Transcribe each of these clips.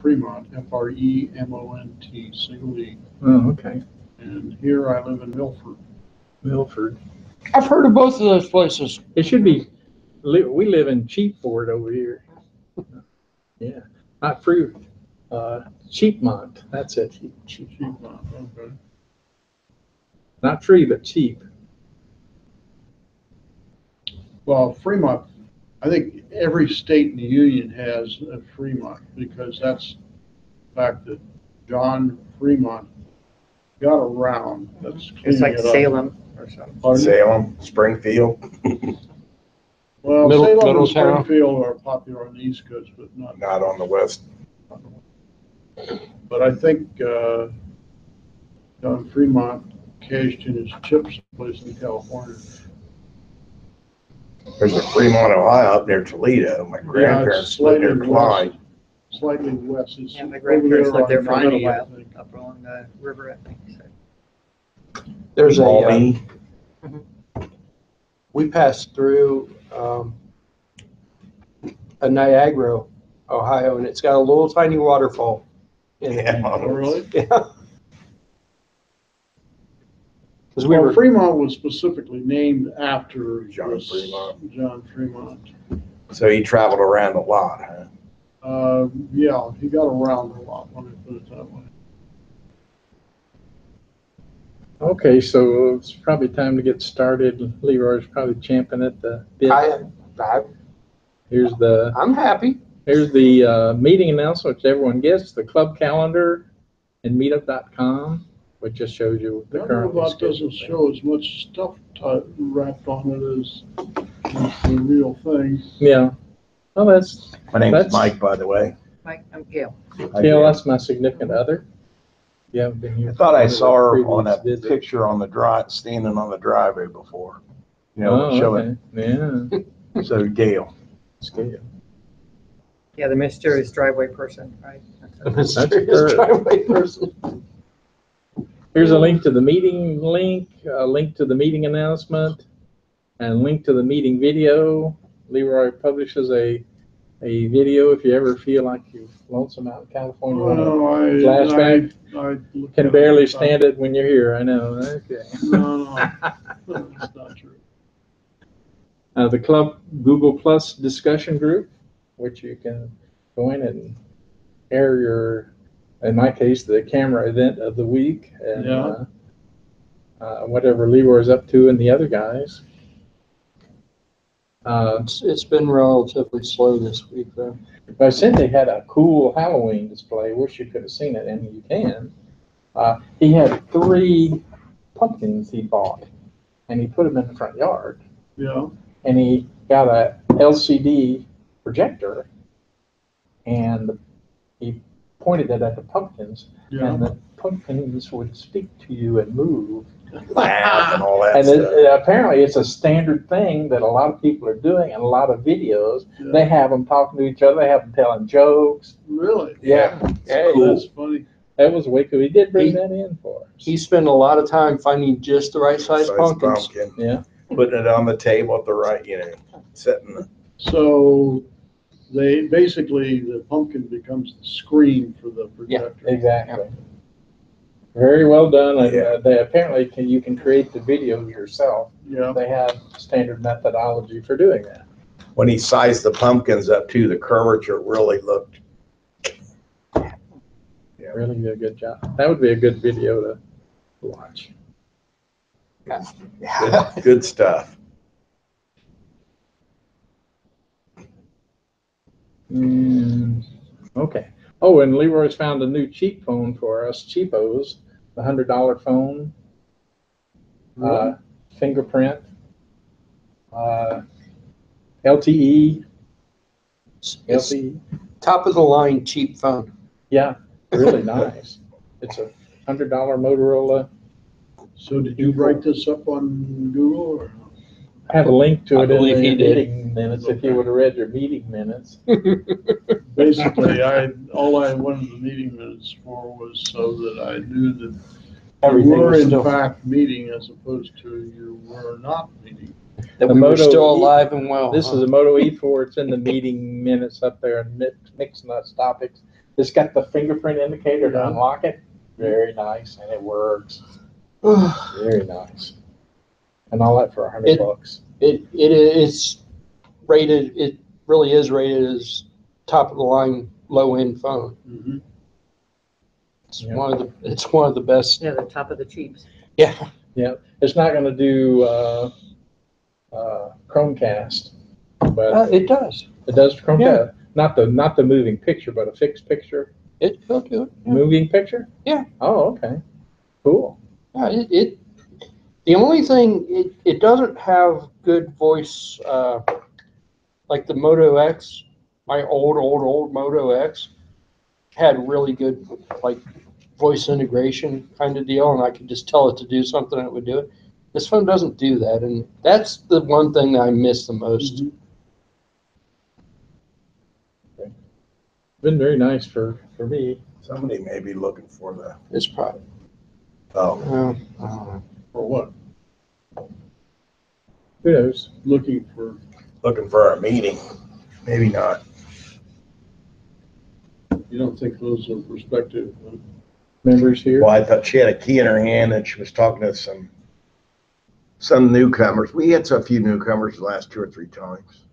Fremont, Fremont, single E. Oh, okay. And here I live in Milford. Milford. I've heard of both of those places. It should be, we live in Cheapford over here. Yeah, not Fruit, Cheapmont, that's it. Cheapmont, okay. Not free, but cheap. Well, Fremont, I think every state in the union has a Fremont because that's the fact that John Fremont got around. It's like Salem or something. Pardon? Salem, Springfield. Well, Middle- Salem and Middletown. Springfield are popular on the East Coast, but not. Not on the west. But I think John Fremont cashed in his chips place in California. There's a Fremont, Ohio, up near Toledo. My grandparents lived near Clyde. Slightly west. It's Yeah, my grandparents over lived there for a little on 90, I while, think. up along the river, I think. So. There's Albany. we passed through a Niagara, Ohio, and it's got a little tiny waterfall in it. Yeah. Oh, really? Yeah. Because Well, Fremont was specifically named after John Fremont. John Fremont. So he traveled around a lot, huh? Yeah, he got around a lot, let me put it that way. Okay, so it's probably time to get started. Leroy's probably champing at the bit. I'm happy. Here's the meeting announcement, which everyone gets, the club calendar and meetup.com, which just shows you the current That schedule. doesn't show as much stuff wrapped on it as the real thing. Yeah. Well, that's, My name's That's- Mike, by the way. Mike, I'm Gail. Gail, that's my significant other. You haven't been here. I thought I for saw her previous on a visits. picture on the drive, standing on the driveway before. You know, Oh, show okay. Yeah. it. So Gail. Scale. Yeah, the mysterious driveway person, right? That's Mysterious her. driveway person. Here's a link to the meeting link, a link to the meeting announcement, and a link to the meeting video. Leroy publishes a video if you ever feel like you're lonesome out in California. Well, Flashback. I look Can at barely it. stand it when you're here, I know. Okay. No, that's not true. The club Google Plus discussion group, which you can go in and air your, in my case, the camera event of the week, and Yeah. whatever Leroy's up to and the other guys. It's been relatively slow this week, though. But Cindy had a cool Halloween display. Wish you could have seen it, and you can. He had 3 pumpkins he bought, and he put them in the front yard. Yeah. And he got a LCD projector, and he pointed it at the pumpkins, Yeah. and the pumpkins would speak to you and move. Laugh and all that And stuff. apparently it's a standard thing that a lot of people are doing, and a lot of videos. Yeah. They have them talking to each other. They have them telling jokes. Really? Yeah. Hey, Cool. That's funny. That was way cool. He did bring that in for us. he spent a lot of time finding just the right size pumpkins. Pumpkin. Yeah. Putting it on the table at the right, you know, setting the, So they basically, the pumpkin becomes the screen for the projector. Exactly. Very well done. And, Yeah. they apparently you can create the videos yourself. Yeah. They have standard methodology for doing that. when he sized the pumpkins up too, the curvature really looked. Yeah. Really did a good job. That would be a good video to watch. Good stuff. Okay. Oh, and Leroy's found a new cheap phone for us, cheapos, the $100 phone, fingerprint, LTE, It's LTE. top of the line cheap phone. Yeah, really nice. It's a $100 Motorola. So did you write this up on Google or? I have a link to I it in believe the he did. meeting minutes, if you would have read your meeting minutes. Basically, all I wanted the meeting minutes for was so that I knew that you Everything were was in still, fact meeting as opposed to you were not meeting. that The we were Moto still E- alive and well. This is a Moto E4. It's in the meeting minutes up there, and mixing us topics. It's got the fingerprint indicator to Yeah. unlock it. Very nice, and it works. Very nice. And all that for $100. It's rated, it really is rated as top of the line, low end phone. Mhm. It's Yeah. one of the best. Yeah, the top of the cheaps. Yeah. Yeah, it's not going to do Chromecast, but It does. it does Chromecast. Yeah. Not the moving picture, but a fixed picture. It'll do it. Yeah. Moving picture? Yeah. Oh, okay. Cool. Yeah, the only thing, it doesn't have good voice, like the Moto X, my old Moto X had really good, like, voice integration kind of deal, and I could just tell it to do something and it would do it. This phone doesn't do that, and that's the one thing that I miss the most. Mhm. Been very nice for me. Somebody may be looking for the, It's probably, oh, I don't know. For what? Who knows? Looking for, looking for a meeting. Maybe not. you don't think those are prospective? Members here. Well, I thought she had a key in her hand and she was talking to some newcomers. We had a few newcomers the last 2 or 3 times.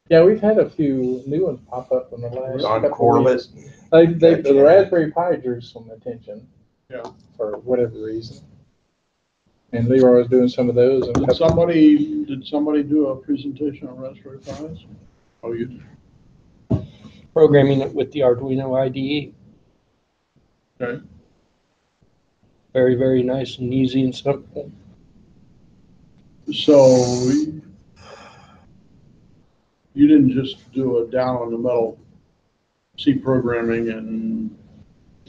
Yeah, we've had a few new ones pop up in the last Don couple Corbett. weeks. The Raspberry Pi drew some attention. Yeah. For whatever reason. And Leroy was doing some of those. And Did somebody do a presentation on Raspberry Pis? Oh, you did? Programming it with the Arduino IDE. Okay. Very, very nice and easy and simple. So you didn't just do a down on the metal C programming and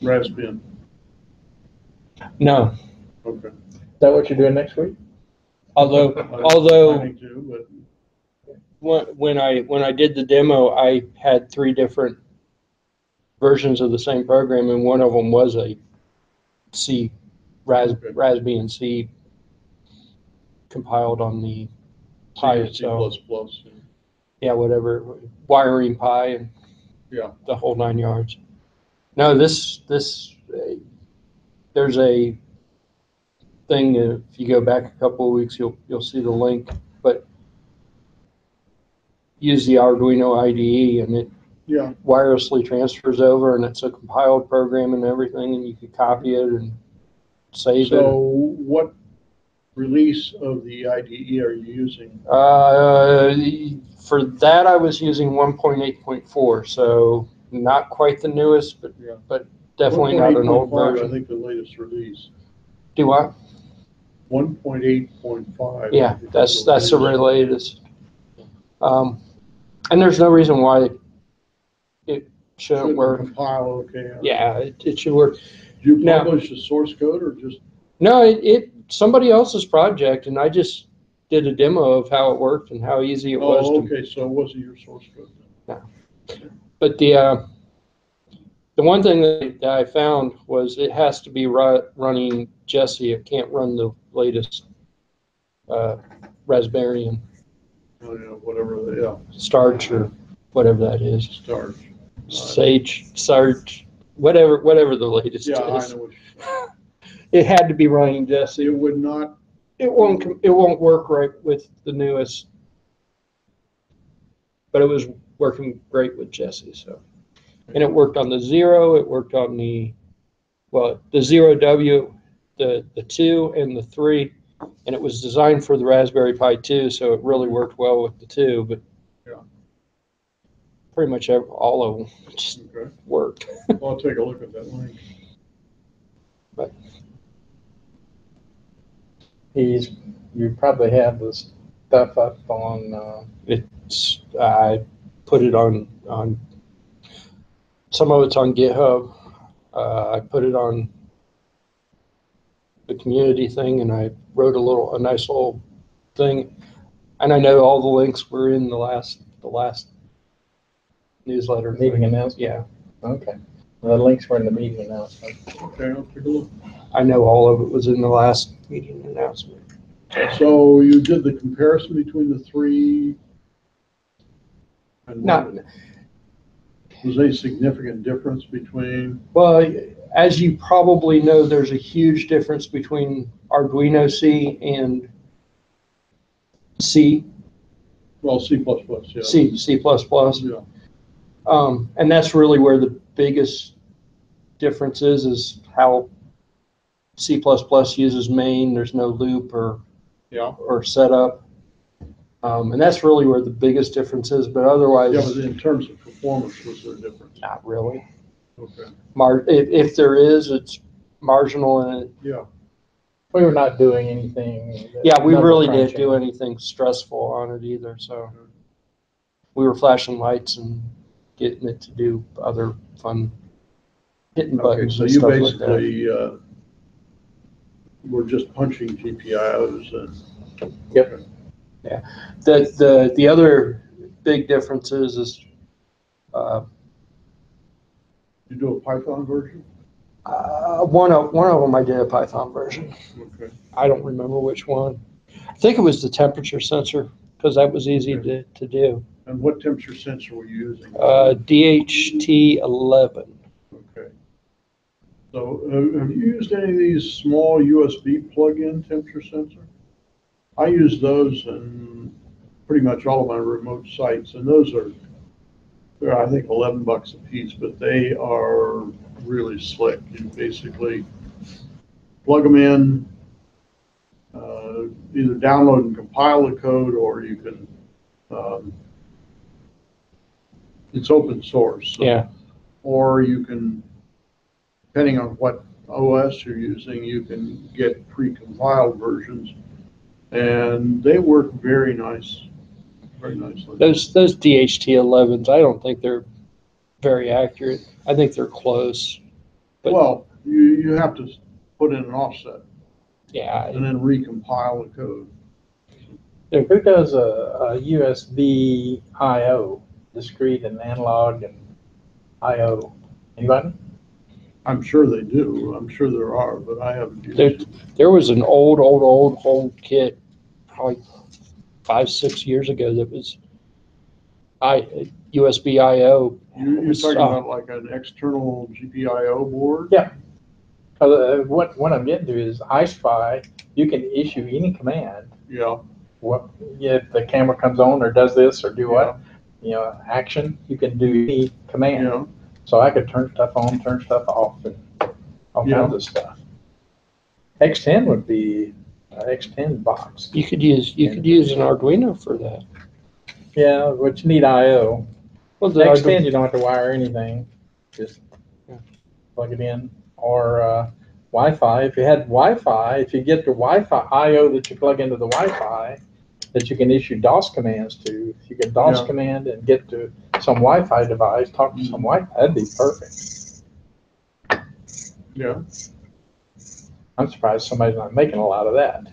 Raspbian? No, Okay. Is that what you're doing next week? although Planning to, but when I did the demo, I had 3 different versions of the same program, and one of them was a C, Raspbian C compiled on the Pi C++. itself. Yeah, whatever, wiring Pi and Yeah. the whole 9 yards. No, this there's a thing. If you go back a couple of weeks, you'll see the link. But use the Arduino IDE, and it Yeah. wirelessly transfers over, and it's a compiled program and everything, and you can copy it and save So what release of the IDE are you using? it. For that, I was using 1.8.4, so not quite the newest, but Yeah. definitely not an old 1.8.5, I version. think the latest release. Do what? 1.8.5. Yeah, that's the latest. And there's no reason why it shouldn't work. Compile okay. Yeah, it should work. Did you Now- publish the source code or just? No, it somebody else's project, and I just did a demo of how it worked and how easy it was. Oh, okay, so it wasn't your source code then? But the one thing that I found was it has to be running Jessie. It can't run the latest Raspberry Oh, yeah, whatever, yeah, Starch or whatever that is. starch. Sage, Sarge, whatever the latest Yeah, I is. know what you're It had to be running Jessie. saying. It would not, It won't work right with the newest, but it was working great with Jessie. So, and it worked on the Zero. It worked on the 0W, the 2 and the 3, and it was designed for the Raspberry Pi 2, so it really worked well with the 2. But Yeah. pretty much all of them just okay, worked. I'll take a look at that link. But You probably have the stuff up on. I put it on some of it's on GitHub. I put it on the community thing, and I wrote a nice little thing. And I know all the links were in the last newsletter Meeting thing. announcement? Yeah, Okay. The links were in the meeting announcement. Okay, I'll take a look. I know all of it was in the last meeting announcement. So you did the comparison between the 3 and Not, one? Was there a significant difference between, Well, as you probably know, there's a huge difference between Arduino C and C, well, C++, yeah. C++. Yeah, And that's really where the biggest difference is how C++ uses main. There's no loop yeah. or setup. And that's really where the biggest difference is, but otherwise, Yeah, but in terms of performance, was there a difference? not really. Okay, If there is, it's marginal and yeah, We were not doing anything. yeah, we number really didn't crunching. do anything stressful on it either, so. We were flashing lights and getting it to do other fun hitting okay, buttons so and you stuff like that. basically, were just punching GPIOs and. Yep. Okay. The other big difference is You do a Python version? one of them I did a Python version. Okay, I don't remember which one. I think it was the temperature sensor because that was easy to do. and what temperature sensor were you using? DHT11. Okay. So, have you used any of these small USB plug-in temperature sensor? I use those in pretty much all of my remote sites, and they're I think $11 a piece, but they are really slick. You basically plug them in, either download and compile the code, or you can, it's open source. So, Yeah. or you can, depending on what OS you're using, you can get pre-compiled versions, and they work very nicely. Those DHT11s, I don't think they're very accurate. I think they're close. But Well, you have to put in an offset yeah, and then recompile the code. Who does a USB I/O, discrete and analog and I/O? Anybody? I'm sure they do. I'm sure there are, but I haven't used it. there was an old kit, probably 5-6 years ago that was USB I/O. You're talking about like an external GPIO board? Yeah. What I'm getting to is iSpy. You can issue any command. Yeah, If the camera comes on or does this or do yeah, what, action, you can do any command. yeah. So I could turn stuff on, turn stuff off, and all Yeah. kinds of stuff. X10 would be X10 box. You could use an Arduino for that. Yeah, but you need I/O. Well, The X10 you don't have to wire anything, just Yeah. plug it in. Or Wi-Fi. If you had Wi-Fi, if you get the Wi-Fi I/O that you plug into the Wi-Fi, that you can issue DOS commands to. If you can DOS Yeah. command and get to some Wi-Fi device, talk to some Wi-Fi, that'd be perfect. Yeah, I'm surprised somebody's not making a lot of that.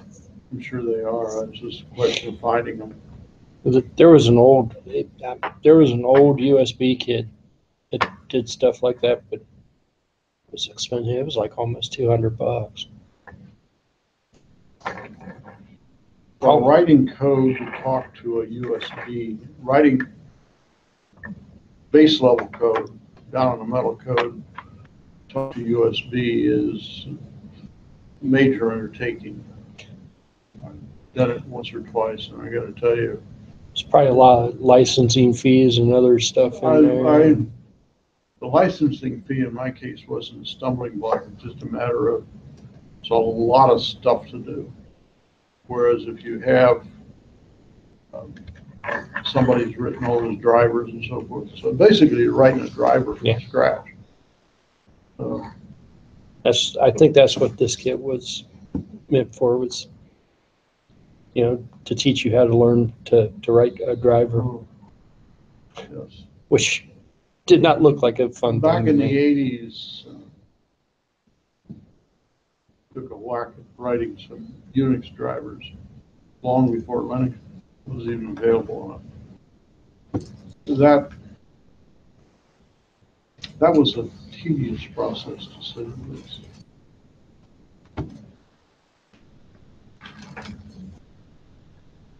I'm sure they are. It's just a question of finding them. There was an old USB kit that did stuff like that, but it was expensive. It was like almost $200. Well, writing code to talk to a USB, writing base level code down on the metal code, talk to USB is a major undertaking. I've done it once or twice, and I got to tell you, It's probably a lot of licensing fees and other stuff in there. the licensing fee in my case wasn't a stumbling block. It's just a matter of, it's a lot of stuff to do. Whereas if you have somebody's written all those drivers and so forth, so basically you're writing a driver from Yeah. scratch. I think that's what this kit was meant for, was, to teach you how to learn to write a driver, Yes. which did not look like a fun Back thing to in the me. 80s, took a whack at writing some Unix drivers long before Linux was even available. That was a tedious process, to say the least.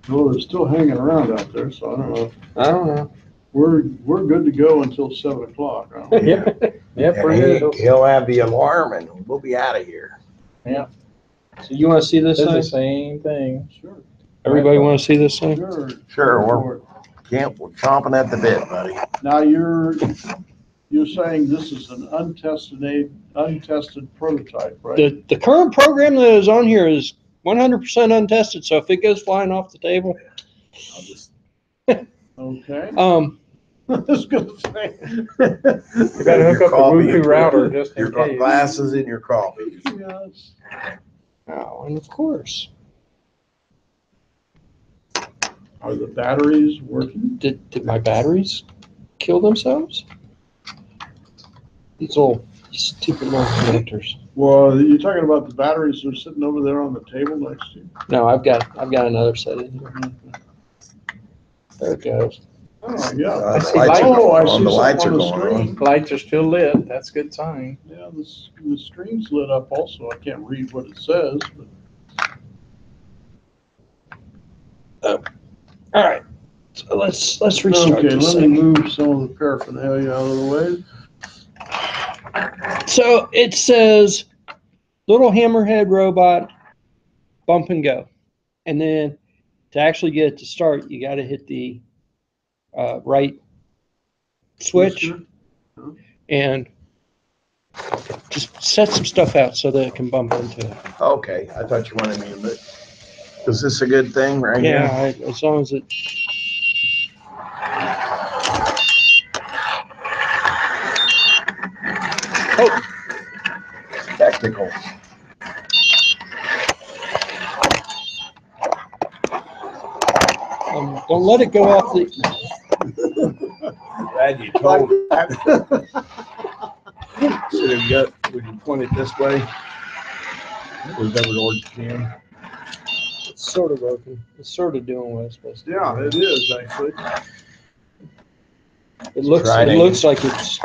Well, they're still hanging around out there, so I don't know. I don't know. we're good to go until 7 o'clock. Aren't we? Yep, yep, And we're good. he'll have the alarm and we'll be out of here. So you want to see this It's the thing? same thing. Sure, Everybody want to see this thing? sure. Sure, Go we're for it. we're chomping at the bit, buddy. Now, you're saying this is an untested prototype, right? The current program that is on here is 100% untested. So if it goes flying off the table, I'll just. Okay. um, I was gonna say. You gotta hook up a Bluetooth router just in Your case. glasses and your coffee. Yes. oh, and of course, Are the batteries working? did my batteries kill themselves? These stupid little connectors. Well, you're talking about the batteries that are sitting over there on the table next to you? No, I've got another set in here. There it goes. Oh, yeah. The see lights are lights Oh, I going on. see The lights are something on the going on. screen. Lights are still lit, that's a good sign. Yeah, the screen's lit up also. I can't read what it says, but. All right, so let's restart Okay, this let me thing. move some of the paraphernalia out of the way. So it says little hammerhead robot, bump and go, and then to actually get it to start, you got to hit the right switch and just set some stuff out so that it can bump into it. Okay, I thought you wanted me to look. Is this a good thing right here? Yeah, as long as it. Oh, Technical. don't let it go off the. Glad you told me that. Should have got, would you point it this way? Was that what Orange can? It's sort of working. It's sort of doing what it's supposed to. Yeah, it is actually. It looks Try it like it's.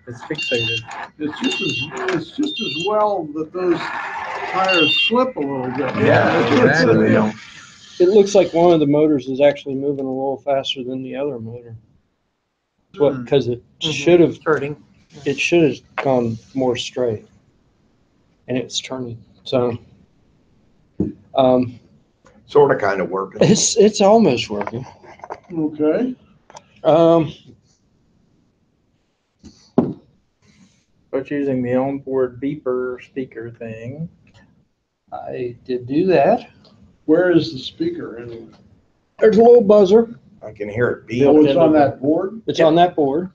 It's fixated. It's just as well that those tires slip a little bit. Yeah, exactly. so they don't. It looks like one of the motors is actually moving a little faster than the other motor. What? Because it should have. Starting. It should have gone more straight, and it's turning. So, Sort of kind of working. it's almost working. Okay. But using the onboard beeper speaker thing. I did do that. Where is the speaker? And There's a little buzzer. I can hear it beep. oh, it's on that board? It's on that board.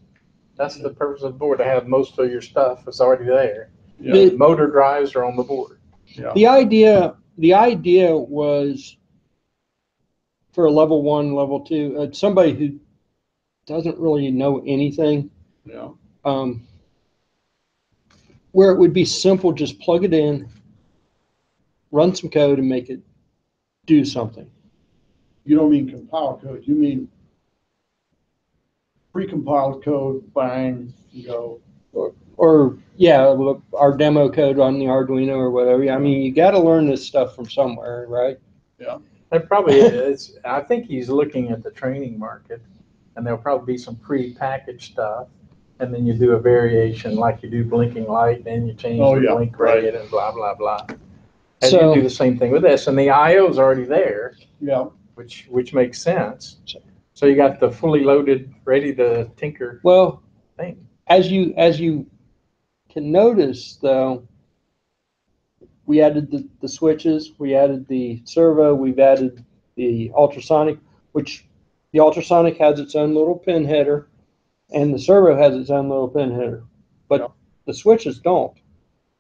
That's the purpose of the board, to have most of your stuff. It's already there. Yeah. The motor drives are on the board. Yeah. The idea was for a level 1, level 2, somebody who doesn't really know anything, Yeah. where it would be simple, just plug it in, run some code, and make it do something. You don't mean compile code. You mean pre-compiled code, bang, go. Or yeah, our demo code on the Arduino or whatever. I mean, you got to learn this stuff from somewhere, right? It probably is. I think he's looking at the training market, and there'll probably be some pre-packaged stuff. And then you do a variation, like you do blinking light, and you change Oh, the yeah, blink right. rate and blah, blah, blah. And So- you do the same thing with this. And the IO's already there, Yeah. which makes sense. So you got the fully loaded, ready to tinker Well, thing. as you can notice, though, we added the switches, we added the servo, we've added the ultrasonic, which the ultrasonic has its own little pin header, and the servo has its own little pin header, but Yeah. the switches don't.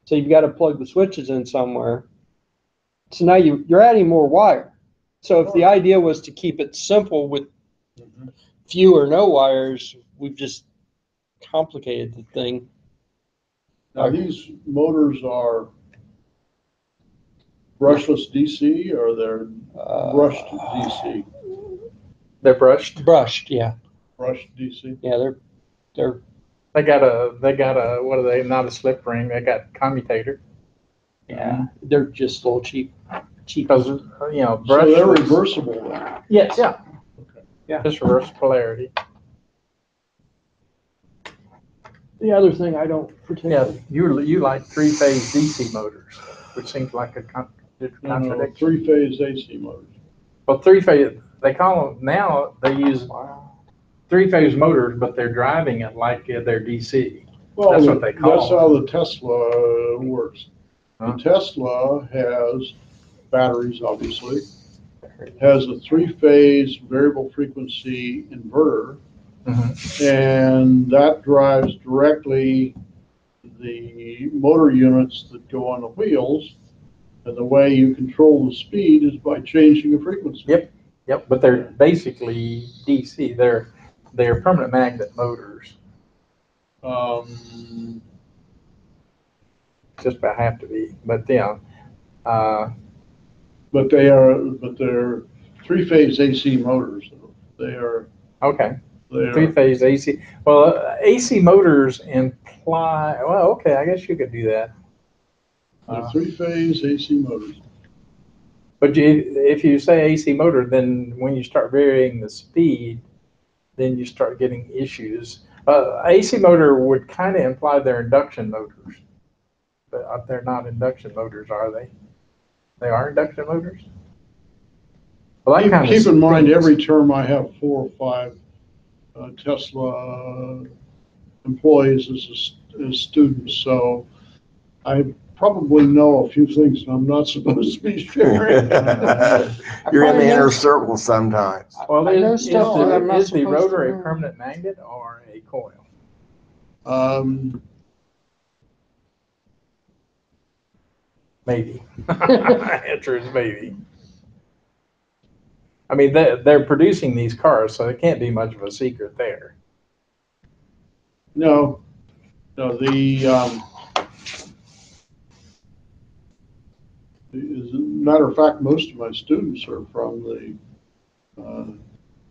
So you've got to plug the switches in somewhere. So now you're adding more wire. So if the idea was to keep it simple with few or no wires, we've just complicated the thing. Now, these motors are brushless DC or they're brushed DC? They're brushed. Brushed, yeah. Brushed DC? Yeah, they're They got a, what are they? Not a slip ring. They got commutator. yeah, they're just a little cheap. Because, So they're brushless. reversible then? Yes. Yeah. Just reverse polarity. The other thing I don't Yeah, particularly. you like three-phase DC motors, which seems like a No, contradiction. three-phase AC motors. Well, three-phase, they call them, now they use three-phase motors, but they're driving it like they're DC. Well, That's what they call that's them. how the Tesla works. Huh? The Tesla has batteries, obviously, has a three-phase variable frequency inverter, and that drives directly the motor units that go on the wheels. And the way you control the speed is by changing the frequency. Yep, but they're basically DC. They're permanent magnet motors. Just about have to be, but yeah. But they're three-phase AC motors. They are. Okay. They are. Three-phase AC. Well, AC motors imply. Well, okay, I guess you could do that. They're three-phase AC motors. But if you say AC motor, then when you start varying the speed, then you start getting issues. AC motor would kind of imply they're induction motors, but they're not induction motors, are they? They are induction motors? Well, that Keep in mind, stinks. every term I have 4 or 5 Tesla employees as students, so I probably know a few things that I'm not supposed to be sharing. You're in the inner circle sometimes. Well, I know is stuff that I'm not the supposed to rotor a know. permanent magnet or a coil? Maybe. Answer is maybe. I mean, they're producing these cars, so it can't be much of a secret there. No, as a matter of fact, most of my students are from the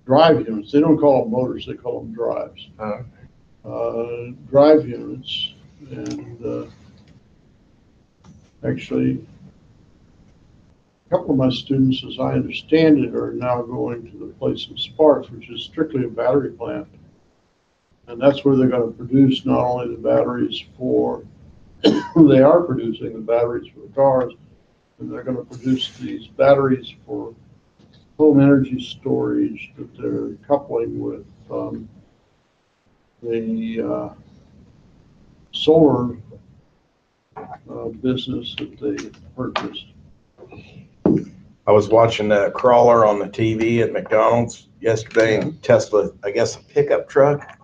drive units. They don't call them motors, they call them drives. Drive units, and actually, a couple of my students, as I understand it, are now going to the place in Sparks, which is strictly a battery plant. And that's where they're going to produce not only the batteries for, they are producing the batteries for the cars, and they're going to produce these batteries for home energy storage that they're coupling with the solar business that they purchased. I was watching the crawler on the TV at McDonald's yesterday, and Tesla, I guess, a pickup truck.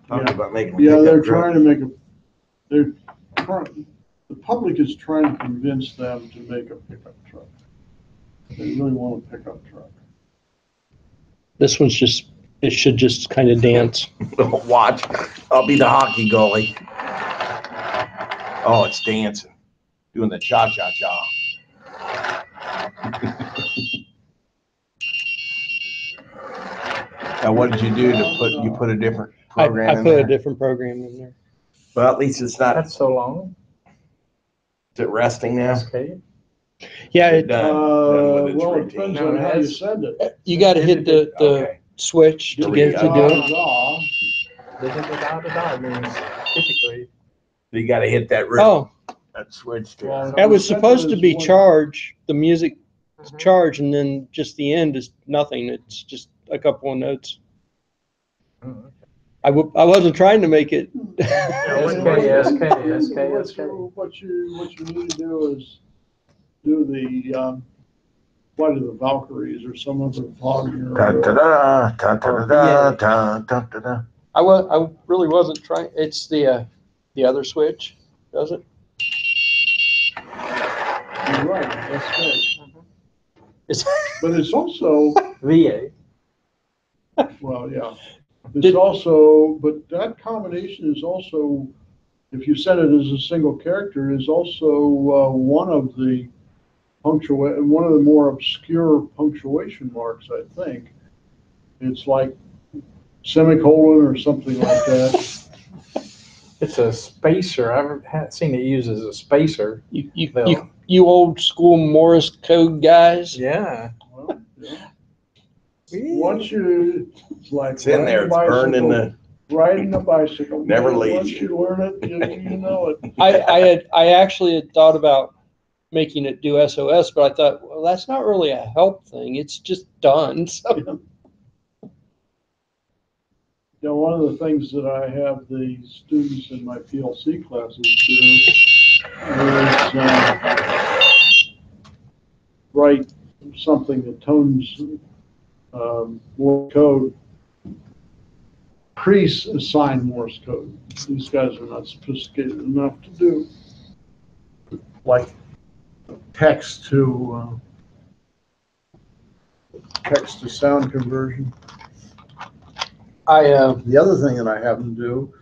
Talking about making a Yeah, they're pickup truck. trying to make the public is trying to convince them to make a pickup truck. They really want a pickup truck. This one's just, it should just kind of dance. Watch. I'll be the hockey goalie. Oh, it's dancing. Doing the cha-cha-cha. Now, what did you do to put a different program I in put there? a different program in there. Well, at least it's not, That's so long. is it resting now? Okay. Yeah, Done with its Well, it routine. depends No, on how you that's- send it. you got to hit the Okay. switch to get it to do it. Da means typically. You gotta hit that Oh, that switch to. Well, that was supposed to be What- charge, the music charge, and then just the end is nothing. It's just a couple of notes. I wasn't trying to make it. What you need to do is do the Flight of the Valkyries or some other Wagner. I really wasn't trying. It's the other switch, does it? You're right, that's right. It's, But it's also, VA. well, yeah. It's also, but that combination is also, if you set it as a single character, is also one of the more obscure punctuation marks, I think. It's like semicolon or something like that. It's a spacer. I've seen it used as a spacer. you old school Morse code guys. Yeah. Well, yeah. once you, it's like It's in there. It's burned in the. riding a bicycle. Never man, leaves Once you. you learn it, you know it. I actually had thought about making it do SOS, but I thought, well, that's not really a help thing. It's just done. So. You know, one of the things that I have the students in my PLC classes do is write something that tones Morse code, pre-assigned Morse code. These guys are not sophisticated enough to do, like text to sound conversion. The other thing that I have them do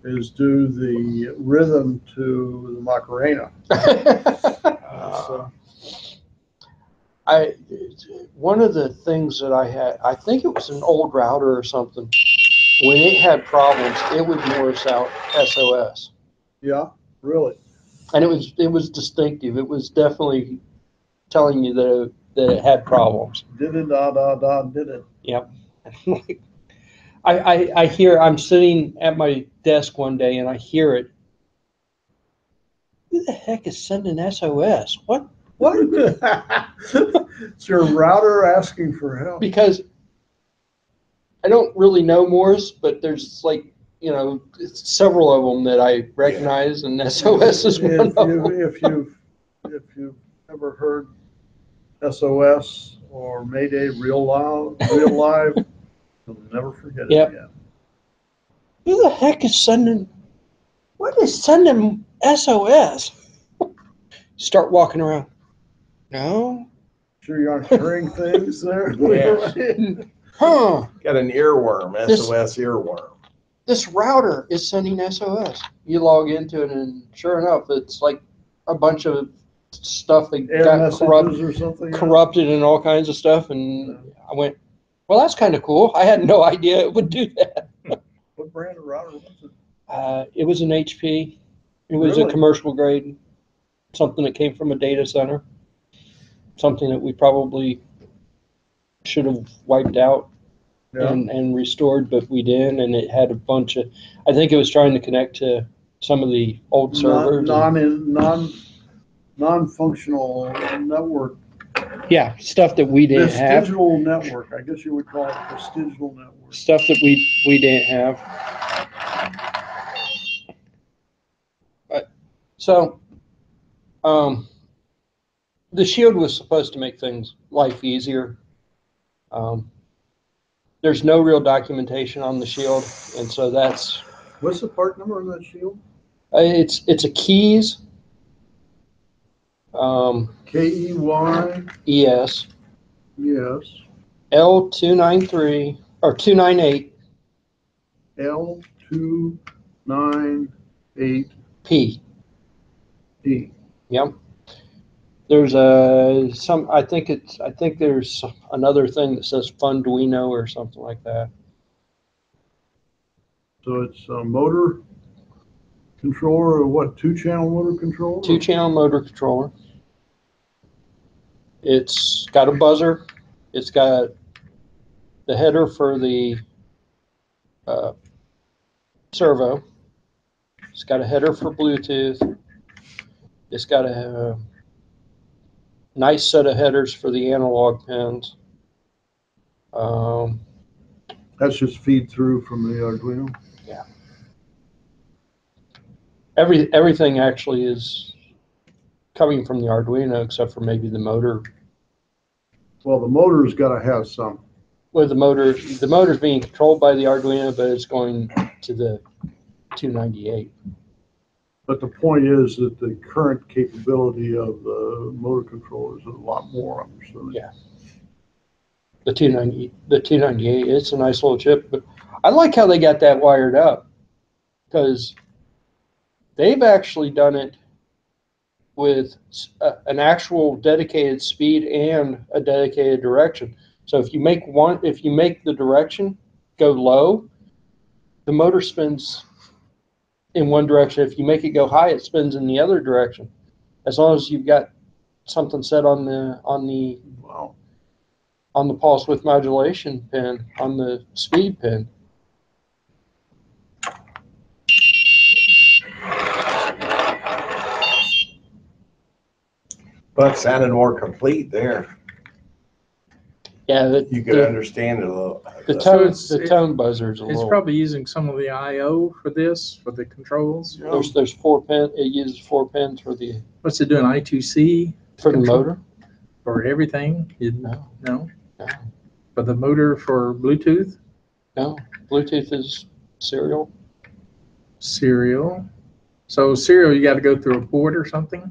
is do the rhythm to the Macarena. One of the things that I had, I think it was an old router or something. When it had problems, it would Morse out SOS. Yeah, really. And it was distinctive. It was definitely telling you that it had problems. Did it, da, da, da, did it. Yep. I hear, I'm sitting at my desk one day and I hear it. Who the heck is sending SOS? What? It's your router asking for help. Because I don't really know Morse, but there's like, several of them that I recognize, and SOS is one of them. If you've ever heard SOS or Mayday real live, you'll never forget it again. Who the heck is sending? What is sending SOS? Start walking around. No. Sure you aren't hearing things there? Yeah. Huh. Got an earworm, SOS earworm. This router is sending SOS. You log into it, and sure enough, it's like a bunch of stuff that got corrupted and all kinds of stuff. And I went, well, that's kind of cool. I had no idea it would do that. What brand of router was it? It was an HP. It was a commercial grade, something that came from a data center, something that we probably should have wiped out. Yeah. And restored, but we didn't, and it had a bunch of, I think it was trying to connect to some of the old servers. Non-functional network. Yeah, stuff that we didn't have. Vestigial network, I guess you would call it vestigial network. Stuff that we didn't have. But, so, the Shield was supposed to make life easier. There's no real documentation on the Shield, and so that's. What's the part number on that Shield? It's a keys. KEY. ES. Yes. L293 or 298. L298. P. P. Yep. There's I think there's another thing that says Funduino or something like that. So it's a motor controller, or what, 2-channel motor controller? 2-channel motor controller. It's got a buzzer. It's got the header for the servo. It's got a header for Bluetooth. It's got a nice set of headers for the analog pins. That's just feed through from the Arduino? Yeah. Everything actually is coming from the Arduino except for maybe the motor. Well, the motor's got to have some. Well, the motor's being controlled by the Arduino, but it's going to the 298. But the point is that the current capability of the motor controller is a lot more, I'm assuming. Yeah. The 298, it's a nice little chip, but I like how they got that wired up, because they've actually done it with an actual dedicated speed and a dedicated direction. So if you make the direction go low, the motor spins in one direction. If you make it go high, it spins in the other direction. As long as you've got something set on the Wow. on the pulse width modulation pin, on the speed pin. But it sounded more complete there. Yeah, You could understand it a little. the So tone buzzer's a It's little. probably using some of the I/O for this, for the controls. There's 4 pin. It uses 4 pins for the What's it doing, I2C the motor. for everything? No, No? no, For the motor for Bluetooth? no. Bluetooth is serial. Serial. So serial, you got to go through a port or something?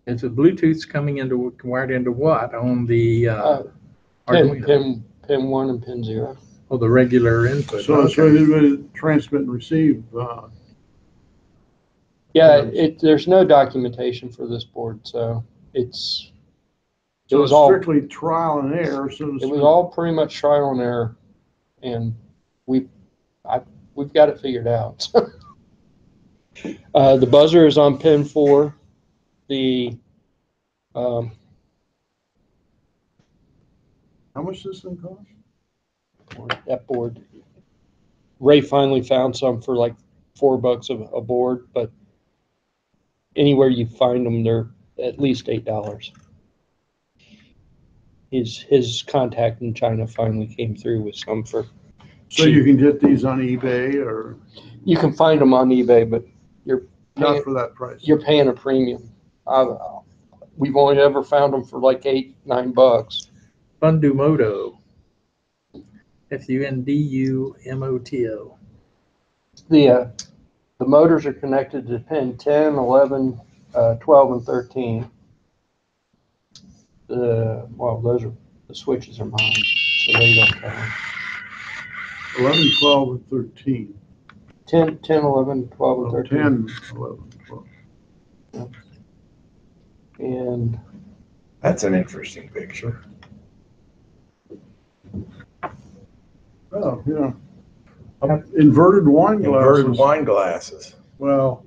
If the Bluetooth's coming into, wired into what on the Arduino? Pin 1 and pin 0. Oh, the regular input. So it's Okay. ready to transmit and receive. Yeah, Yes. there's no documentation for this board, so it's So was it's all- strictly trial and error, so to it speak. was all pretty much trial and error, and we've got it figured out. The buzzer is on pin 4. The How much does this thing cost? that board. Ray finally found some for like $4 a board, but anywhere you find them, they're at least $8. His contact in China finally came through with some for. So you can get these on eBay or You can find them on eBay, but not for that price? you're paying a premium. We've only ever found them for like $8-9. Fundumoto. Fundumoto. The motors are connected to pin 10, 11, 12, and 13. Those are the switches are mine, so they don't count. 11, 12, and 13. 10, 11, 12, and Oh, 13. 10, 11, 12. And That's an interesting picture. Oh, yeah. Inverted wine glasses. Inverted wine glasses. Well,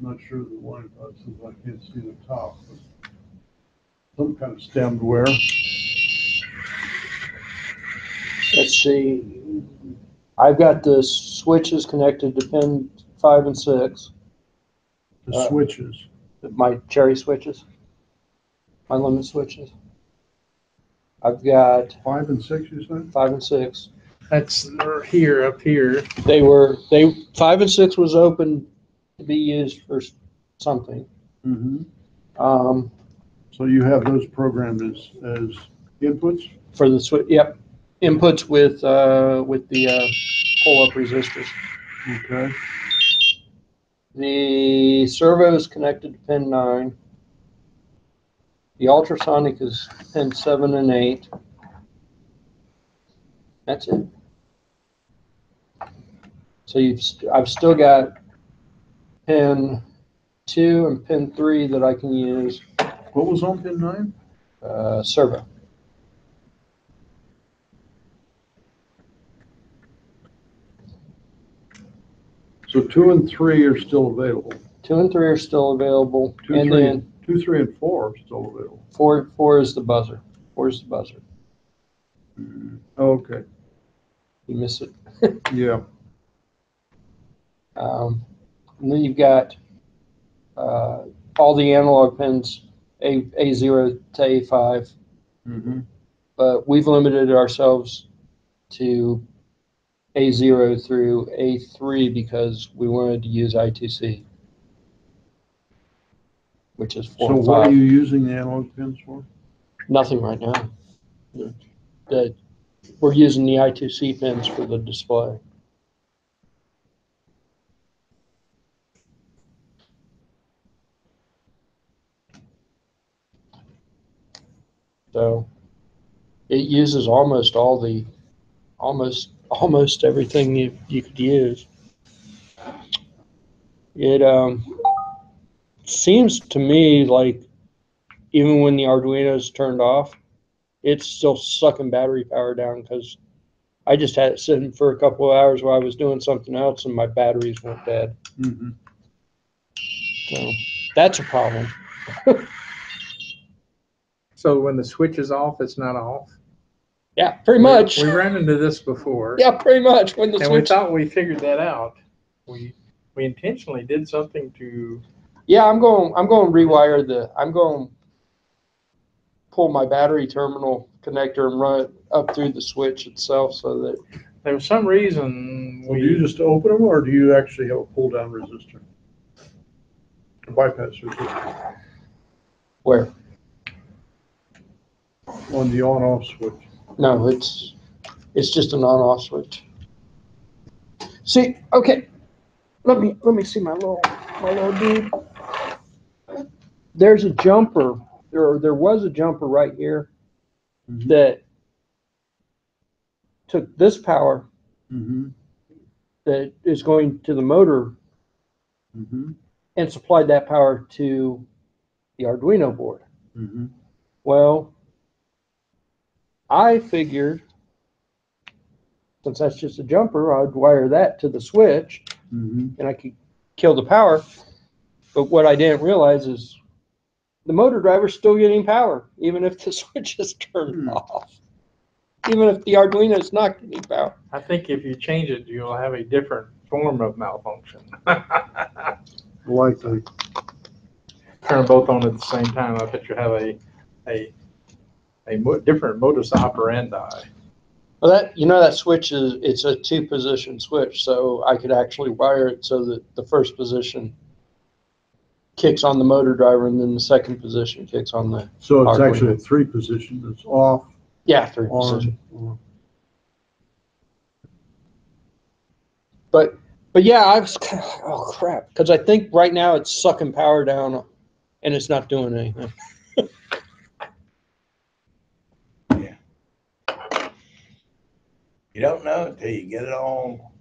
I'm not sure the wine glasses, I can't see the top. But some kind of stemmed wear. let's see. I've got the switches connected to pin 5 and 6. The switches. My cherry switches, my limit switches. I've got 5 and 6, you said? 5 and 6. That's here, up here. 5 and 6 was open to be used for something. Mm-hmm. Um, So you have those programmed as inputs? for the switch, yep, inputs with the pull-up resistors. Okay. The servo is connected to pin 9. The ultrasonic is pin 7 and 8. That's it. So I've still got pin 2 and pin 3 that I can use. What was on pin 9? Servo. So 2 and 3 are still available. 2 and 3 are still available. 2, And 3, then 2, 3, and 4 are still available. 4 is the buzzer. 4 is the buzzer. Okay. You miss it. Yeah. And then you've got all the analog pins, A0 to A5, Mm-hmm. but we've limited ourselves to A0 through A3 because we wanted to use I2C, which is 4 So and what 5. are you using the analog pins for? Nothing right now. We're using the I2C pins for the display. So it uses almost everything you could use. It seems to me like even when the Arduino is turned off, it's still sucking battery power down because I just had it sitting for a couple of hours while I was doing something else and my batteries went dead. Mm-hmm. So that's a problem. So when the switch is off, it's not off? Yeah, pretty much. We ran into this before. Yeah, pretty much. When the And we switch. thought we figured that out. We intentionally did something to. Yeah, I'm going to pull my battery terminal connector and run it up through the switch itself so that. There was some reason Well, do you just open them, or do you actually have a pull-down resistor? A bypass resistor Where? on the on-off switch? No, it's just an on-off switch. See, okay, let me see my little dude. There's a jumper, there was a jumper right here that took this power that is going to the motor and supplied that power to the Arduino board. Well, I figured since that's just a jumper, I'd wire that to the switch and I could kill the power. But what I didn't realize is the motor driver's still getting power, even if the switch is turned off. Even if the Arduino is not getting power. I think if you change it, you'll have a different form of malfunction. Likely. Turn both on at the same time. I bet you have a different modus operandi. Well, that switch it's a 2-position switch, so I could actually wire it so that the first position kicks on the motor driver and then the second position kicks on the. So it's Arduino. actually a 3-position. It's off. Yeah, 3-position. On. But yeah, I was kind of, oh crap, because I think right now it's sucking power down and it's not doing anything. You don't know until you get it all.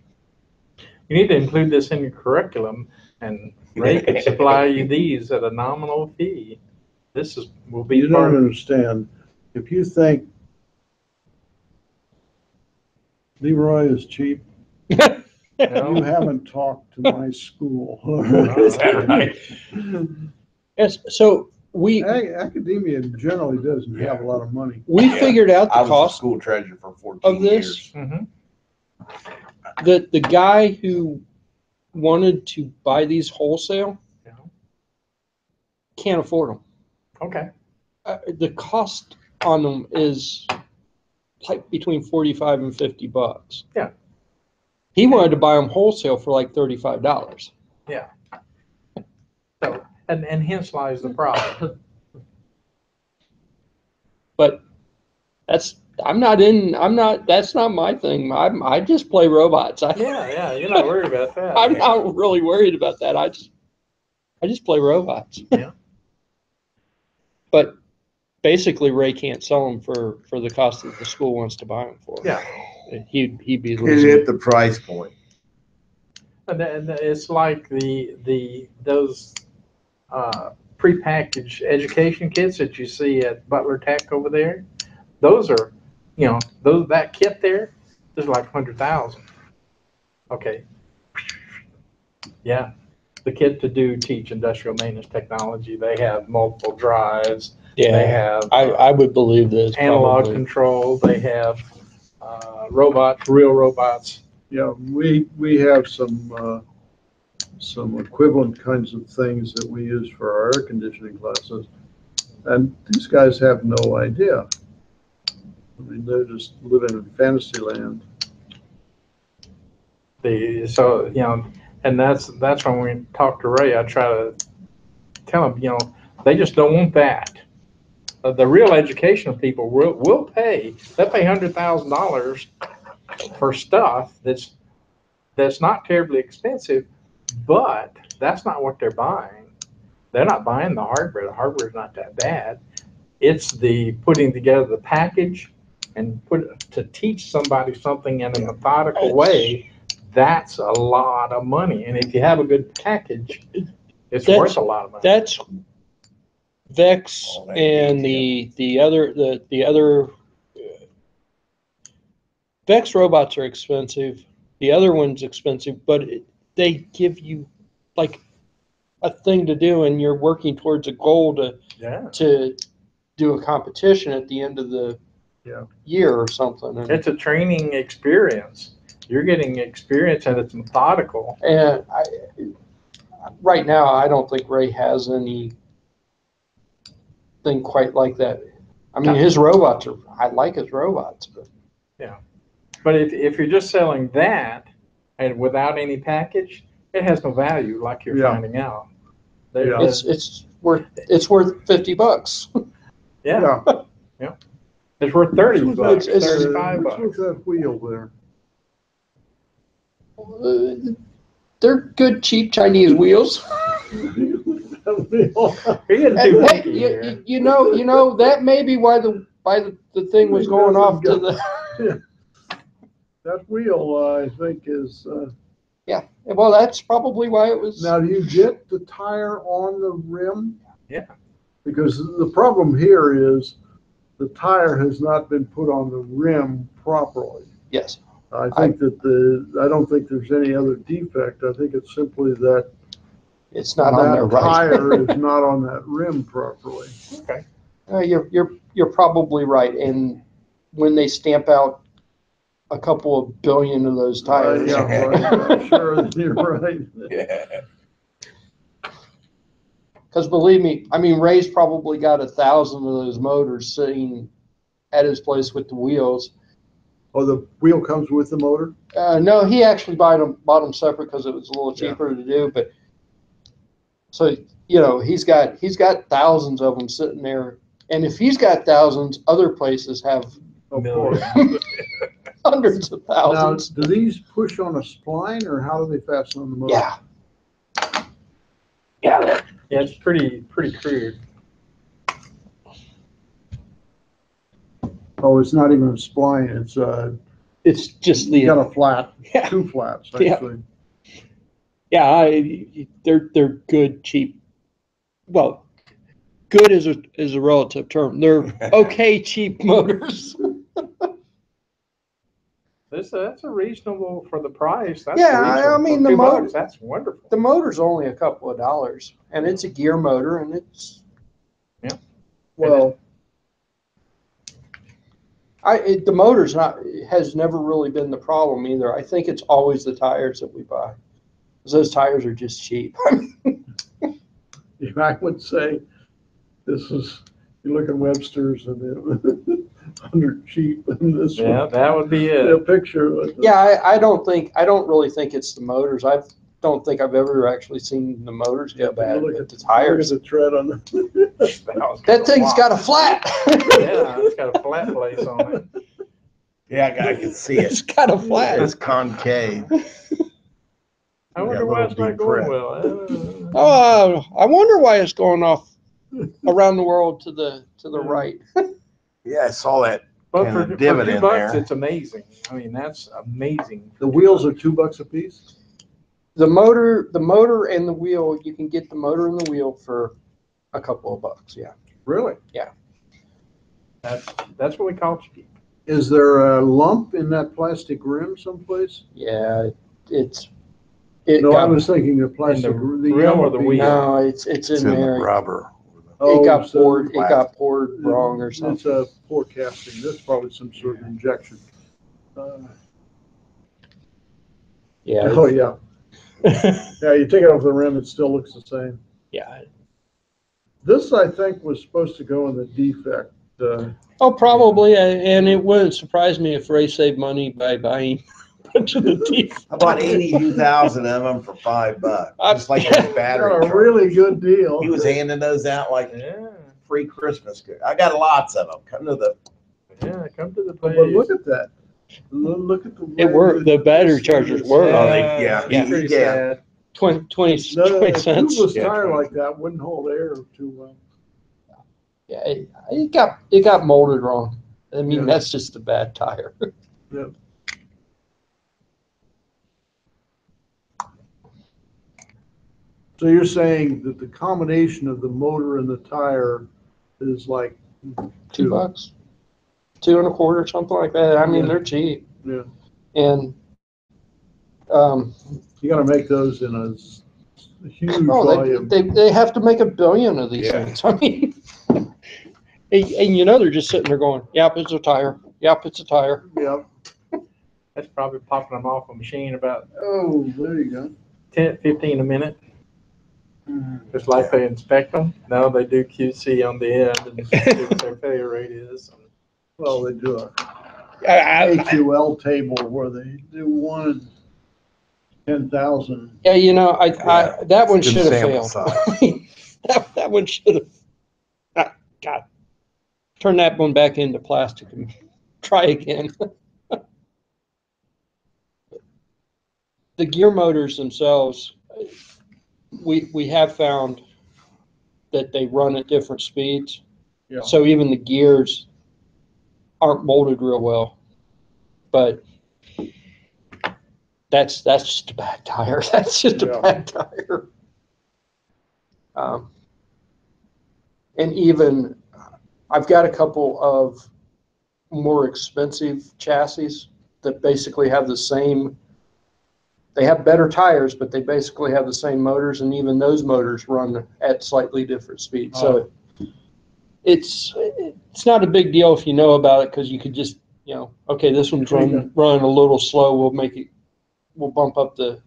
You need to include this in your curriculum, and Ray can supply you these at a nominal fee. Will be You part don't of. understand. If you think Leroy is cheap, No? you haven't talked to my school. Is that right? Yes, so Academia generally doesn't have a lot of money. we Yeah. figured out I the was cost a school treasurer for 14 of this. years. Mhm. The guy who wanted to buy these wholesale Yeah. can't afford them. Okay. The cost on them is like between $45 and $50. Yeah. He wanted to buy them wholesale for like $35. So, and hence lies the problem. But that's not my thing. I just play robots. Yeah, you're not worried about that. I'm not really worried about that. I just play robots. Yeah. But basically, Ray can't sell them for the cost that the school wants to buy them for. Yeah. He'd be It losing. hit the price point. And it's like those prepackaged education kits that you see at Butler Tech over there. Those are, that kit there is like 100,000. Okay. Yeah. The kit to teach industrial maintenance technology. They have multiple drives. Yeah, They have I would believe this. analog Probably. control. They have robots, real robots. Yeah, we have some equivalent kinds of things that we use for our air conditioning classes, and these guys have no idea. I mean, they're just living in fantasy land. And that's when we talk to Ray, I try to tell him, they just don't want that. The real educational people will pay. They'll pay $100,000 for stuff that's not terribly expensive, but that's not what they're buying. They're not buying the hardware. The hardware's not that bad. It's the putting together the package and to teach somebody something in a methodical way. That's a lot of money. And if you have a good package, it's worth a lot of money. That's Vex and the other Vex robots are expensive. The other one's expensive, but they give you like a thing to do, and you're working towards a goal to do a competition at the end of the year or something. And, It's a training experience. You're getting experience and it's methodical. and right now, I don't think Ray has anything quite like that. I mean, his robots are, I like his robots, but. But if you're just selling that and without any package, it has no value, like you're finding out. It's worth $50. Yeah. It's worth 30 bucks, It's- 35 What's bucks. that wheel there? They're good, cheap Chinese wheels. That wheel. You're getting And too hey, picky here. you know that may be why the thing was going off to the. That wheel, I think, is. Yeah, well, that's probably why it was. Now, do you get the tire on the rim? Yeah. Because the problem here is the tire has not been put on the rim properly. Yes. I think that I don't think there's any other defect. I think it's simply that It's not on there that right. tire is not on that rim properly. Okay. You're probably right. And when they stamp out a couple of billion of those tires. Yeah, right. I'm sure you're right. Because believe me, I mean, Ray's probably got 1,000 of those motors sitting at his place with the wheels. Oh, the wheel comes with the motor? No, he actually bought them separate because it was a little cheaper to do. But so he's got thousands of them sitting there, and if he's got thousands, other places have Of course. hundreds of Now, thousands. do these push on a spline, or how do they fasten on the motor? Yeah. Yeah, it's pretty crude. Oh, it's not even a spline. It's just You got a flat, Yeah. 2 flats, Yeah. actually. Yeah, they're good, cheap. Well, good is a relative term. They're okay, cheap motors. That's a reasonable for the price. That's Yeah, I reasonable. mean, For the $2, motor- that's wonderful. The motor's only a couple of dollars, and it's a gear motor, and it's Well, the motor's has never really been the problem either. I think it's always the tires that we buy. 'Cause those tires are just cheap. I would say you look at Webster's and they're 100 cheap, and this Yeah, one, that would be a it. picture of it. Yeah, I don't really think it's the motors. I don't think I've ever actually seen the motors go bad, Look but at the tires. Look at the tread on the. That thing's got a flat. Yeah, it's got a flat place on it. Yeah, I can see It's it. got a flat. It's concave. I wonder Yeah, why little it's not deep going breath. well. Oh, I wonder why it's going off around the world to the right. Yeah, I saw that. But Kinda for divot $2, in there. it's amazing. I mean, that's amazing. The wheels are $2 a piece? The motor and the wheel, you can get the motor and the wheel for a couple of bucks. Yeah. Really? That's what we call cheap. Is there a lump in that plastic rim someplace? Yeah. It No, I got, was thinking the plastic, the the rim yellow or the piece. wheel? no, it's It's in in the there. rubber. Oh, It got so poured. It got poured wrong or It's something. a poor casting. That's probably some sort of injection. Yeah. Oh, yeah. Yeah, you take it off the rim, it still looks the same. Yeah. This, I think, was supposed to go in the defect. Oh, probably, and it wouldn't surprise me if Ray saved money by buying a bunch of the teeth. I bought 82,000 of them for $5, just like his battery Got a chargers. really good deal. He was handing those out like Yeah, free Christmas gift. I got lots of them. Come to the. yeah. Come to the But place. look at that. Look at the way It worked. The battery chargers work. Oh, yeah, It's pretty yeah. sad. 20 No, a cents. tubeless Yeah, tire 20. like that wouldn't hold air too well. Yeah, it got molded wrong. I mean, Yeah. that's just a bad tire. So you're saying that the combination of the motor and the tire is like $2, $2.25, something like that. I mean, Yeah. they're cheap, Yeah, and you got to make those in a huge oh, volume. they have to make 1 billion of these Yeah. things. I mean, And you know they're just sitting there going, "Yep, it's a tire. Yep, it's a tire." Yep. That's probably popping them off a machine about Oh, there you go. 10, 15 a minute. Just like they inspect them. Now they do QC on the end and see what their failure rate is. Well, they do a I, HUL table where they do 1 in 10,000. yeah, you know, Yeah, that one it's good should have sample failed. that one should have. God, turn that one back into plastic and try again. The gear motors themselves, we have found that they run at different speeds. Yeah. So even the gears aren't molded real well. But that's just a bad tire. That's just a Yeah. bad tire. And even I've got a couple of more expensive chassis that basically have the same. They have better tires, but they basically have the same motors, and even those motors run at slightly different speeds. So it's not a big deal if you know about it, because you could just, okay, this one's running a little slow. We'll bump up the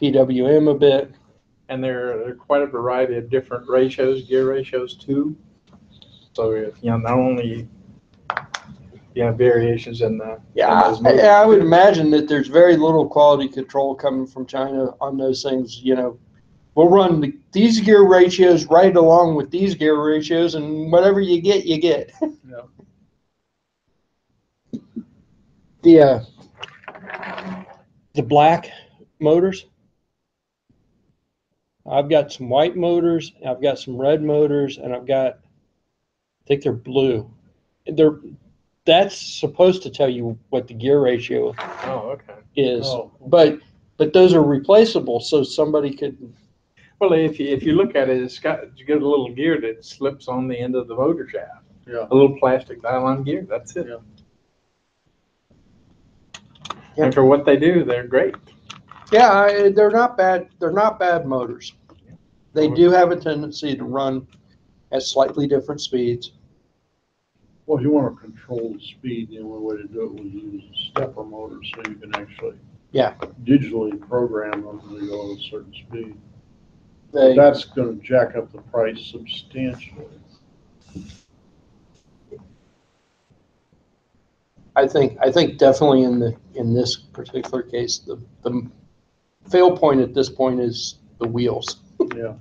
PWM a bit. And there are quite a variety of different ratios, gear ratios too. So if, not only variations in the I would imagine that there's very little quality control coming from China on those things. We'll run these gear ratios right along with these gear ratios, and whatever you get, you get. Yeah. The black motors. I've got some white motors, I've got some red motors, and I think they're blue. That's supposed to tell you what the gear ratio is. Oh. But those are replaceable, so somebody could. Well, if you look at it, you get a little gear that slips on the end of the motor shaft. Yeah. A little plastic nylon gear. That's it. Yeah. And for what they do, they're great. Yeah, they're not bad. They're not bad motors. They do have a tendency to run at slightly different speeds. Well, if you want to control the speed, the only way to do it was use a stepper motor, so you can actually digitally program them to go at a certain speed. That's going to jack up the price substantially. I think definitely in this particular case, the fail point at this point is the wheels. Yeah.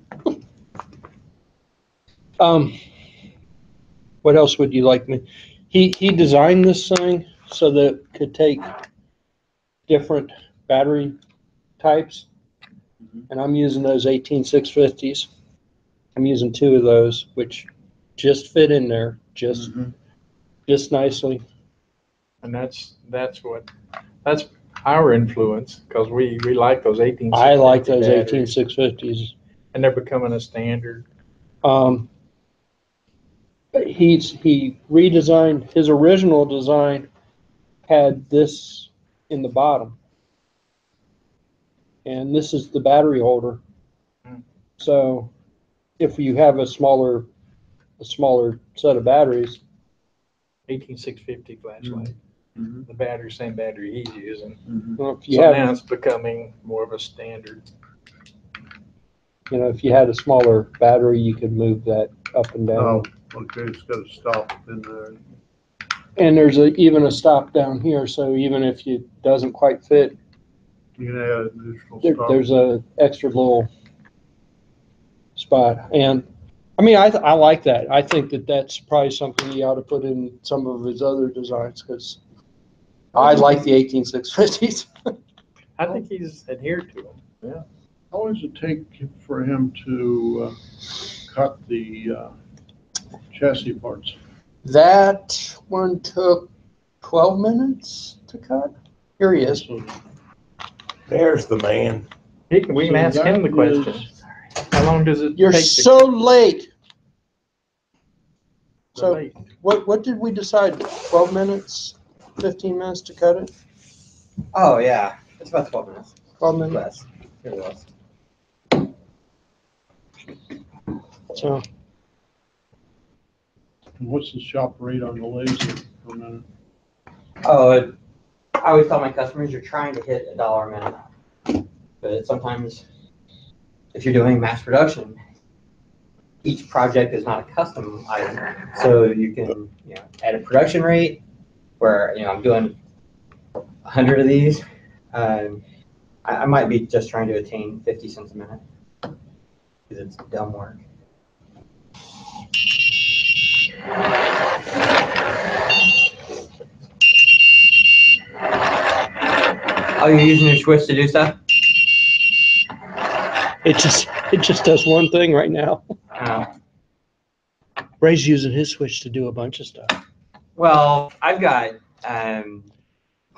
What else would you like me? He designed this thing so that it could take different battery types, and I'm using those 18650s. I'm using 2 of those, which just fit in there just nicely. And that's our influence, because we like those 18. I like those 18650s, and they're becoming a standard. He redesigned his original design, had this in the bottom, and this is the battery holder. So if you have a smaller set of batteries, 18650 flashlight. The battery, same battery he's using. well, Now it's becoming more of a standard. if you had a smaller battery, you could move that up and down. Oh, okay, it's got to stop in there. And there's even a stop down here, so even if it doesn't quite fit, You can add an additional stop. there's a extra little spot. And I mean, I like that. I think that's probably something he ought to put in some of his other designs, because I like the 18650s. I think he's adhered to them. Yeah. How long does it take for him to cut the chassis parts? That one took 12 minutes to cut. Here he is. There's the man. We can ask him the question. How long does it You're take so late. So late? what did we decide? 12 minutes, 15 minutes to cut it? Oh, yeah. It's about 12 minutes. 12 minutes. Less. Here it was. So And what's the shop rate on the laser per minute? Oh, I always tell my customers you're trying to hit $1 a minute, but sometimes if you're doing mass production, each project is not a custom item, so you can at a production rate where I'm doing 100 of these. I might be just trying to attain 50 cents a minute because it's dumb work. Oh, you're using your switch to do stuff? It just does one thing right now. Ray's using his switch to do a bunch of stuff. Well, I've got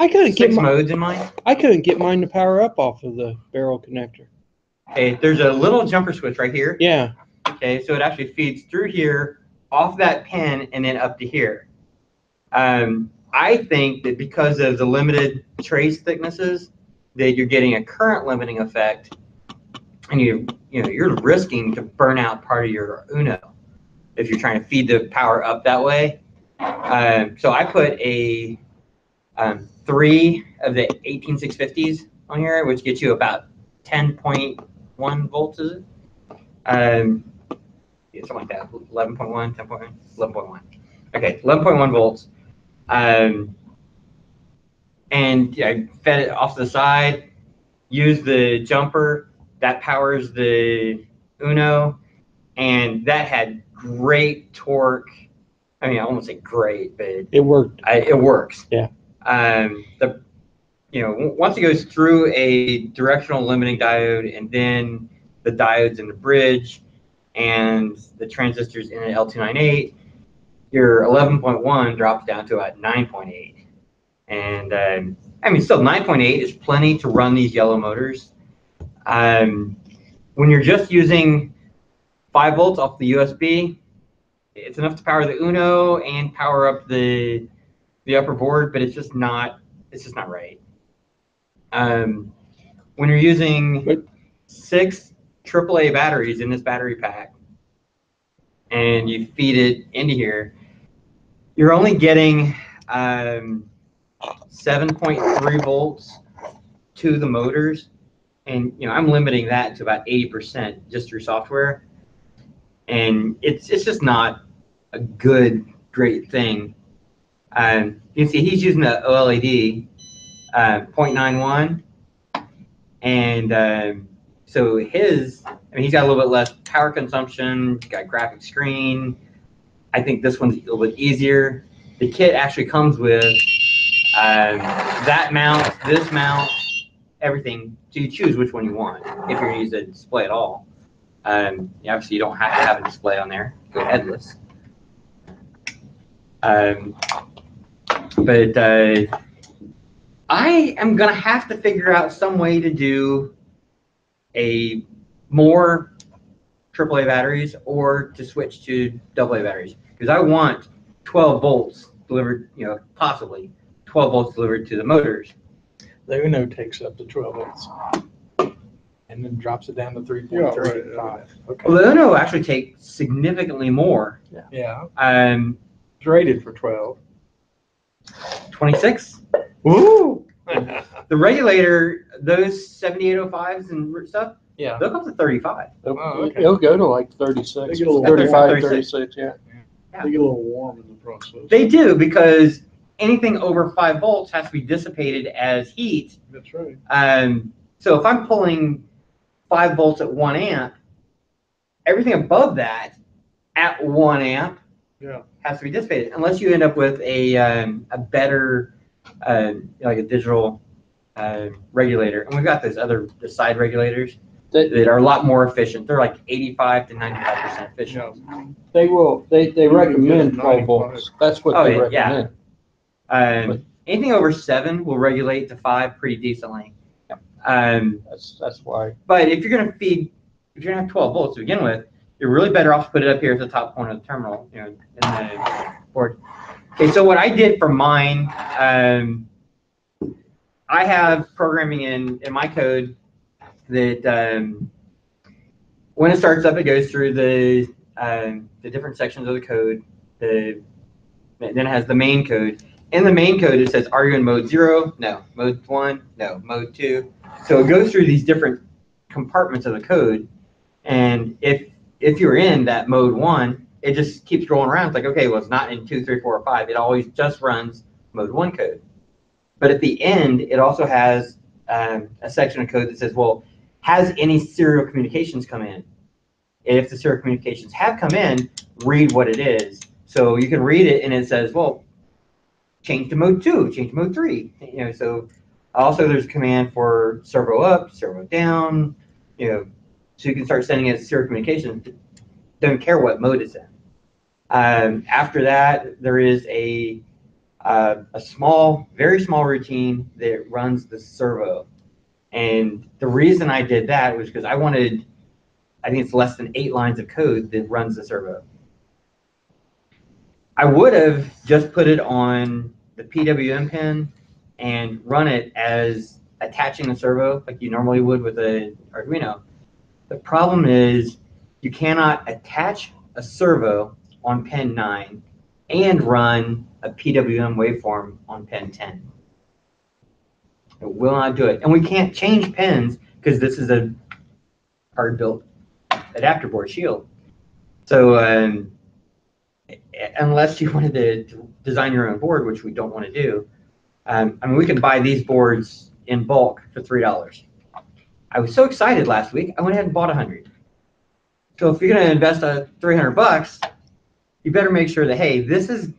I couldn't get 6 modes in mine. I couldn't get mine to power up off of the barrel connector. Okay, there's a little jumper switch right here. Yeah. Okay, so it actually feeds through here, off that pin, and then up to here. I think that because of the limited trace thicknesses, that you're getting a current limiting effect, and you're risking to burn out part of your Uno if you're trying to feed the power up that way. So I put a 3 of the 18650s on here, which gets you about 10.1 volts, is it? Yeah, something like that, 11.1, 10.1, 11.1. Okay, 11.1 volts. And I fed it off to the side, used the jumper, that powers the Uno, and that had great torque. I mean, I won't say great, but It worked. it works. Yeah. Once it goes through a directional limiting diode, and then the diodes in the bridge, and the transistors in an L298, your 11.1 drops down to about 9.8. And I mean, still 9.8 is plenty to run these yellow motors. When you're just using 5 volts off the USB, it's enough to power the Uno and power up the upper board, but it's just not right. When you're using 6 AAA batteries in this battery pack, and you feed it into here, you're only getting 7.3 volts to the motors, and I'm limiting that to about 80% just through software, and it's just not a great thing. You can see he's using the OLED 0.91, and so he's got a little bit less power consumption, got graphic screen. I think this one's a little bit easier. The kit actually comes with that mount, this mount, everything. So you choose which one you want if you're going to use the display at all. Obviously, you don't have to have a display on there. Go headless. But I am going to have to figure out some way to do a more AAA batteries or to switch to AA batteries, because I want 12 volts delivered, possibly 12 volts delivered to the motors. The Uno takes up to 12 volts and then drops it down to 3.35. Right. Okay. Well, the Uno actually takes significantly more. Yeah. It's rated for 12. 26. Woo! The regulator, those 7805s and stuff, Yeah. they'll come to 35. It'll go to like 36, They get a little 35, 36. 36, yeah. They get a little warm in the process. They do, because anything over 5 volts has to be dissipated as heat. That's right. So if I'm pulling 5 volts at 1 amp, everything above that at 1 amp has to be dissipated, unless you end up with a better, like a digital regulator. And we've got those the side regulators that are a lot more efficient. They're like 85 to 95% efficient. They recommend 12 volts. That's what they recommend. Anything over 7 will regulate to 5 pretty decently. That's why. But if you're going to have 12 volts to begin with, you're really better off to put it up here at the top corner of the terminal, in the board. Okay, so what I did for mine, I have programming in my code that when it starts up, it goes through the different sections of the code, then it has the main code. In the main code, it says, are you in mode 0? No. Mode 1? No. Mode 2? So it goes through these different compartments of the code. And if you're in that mode 1, it just keeps going around. It's like, okay, well, it's not in 2, 3, 4, or 5. It always just runs mode 1 code. But at the end, it also has a section of code that says, well, has any serial communications come in? If the serial communications have come in, read what it is. So you can read it, and it says, well, change to mode 2, change to mode 3. You know, so also there's a command for servo up, servo down. You know, so you can start sending it serial communications. Don't care what mode it's in. After that, there is a small, very small routine that runs the servo. And the reason I did that was because I think it's less than 8 lines of code that runs the servo. I would have just put it on the PWM pin and run it as attaching a servo like you normally would with an Arduino. The problem is you cannot attach a servo on pin 9 and run a PWM waveform on pin 10. It will not do it. And we can't change pins because this is a hard-built adapter board shield. So unless you wanted to design your own board, which we don't want to do, I mean, we can buy these boards in bulk for $3. I was so excited last week, I went ahead and bought 100. So if you're going to invest $300, you better make sure that, hey, this is,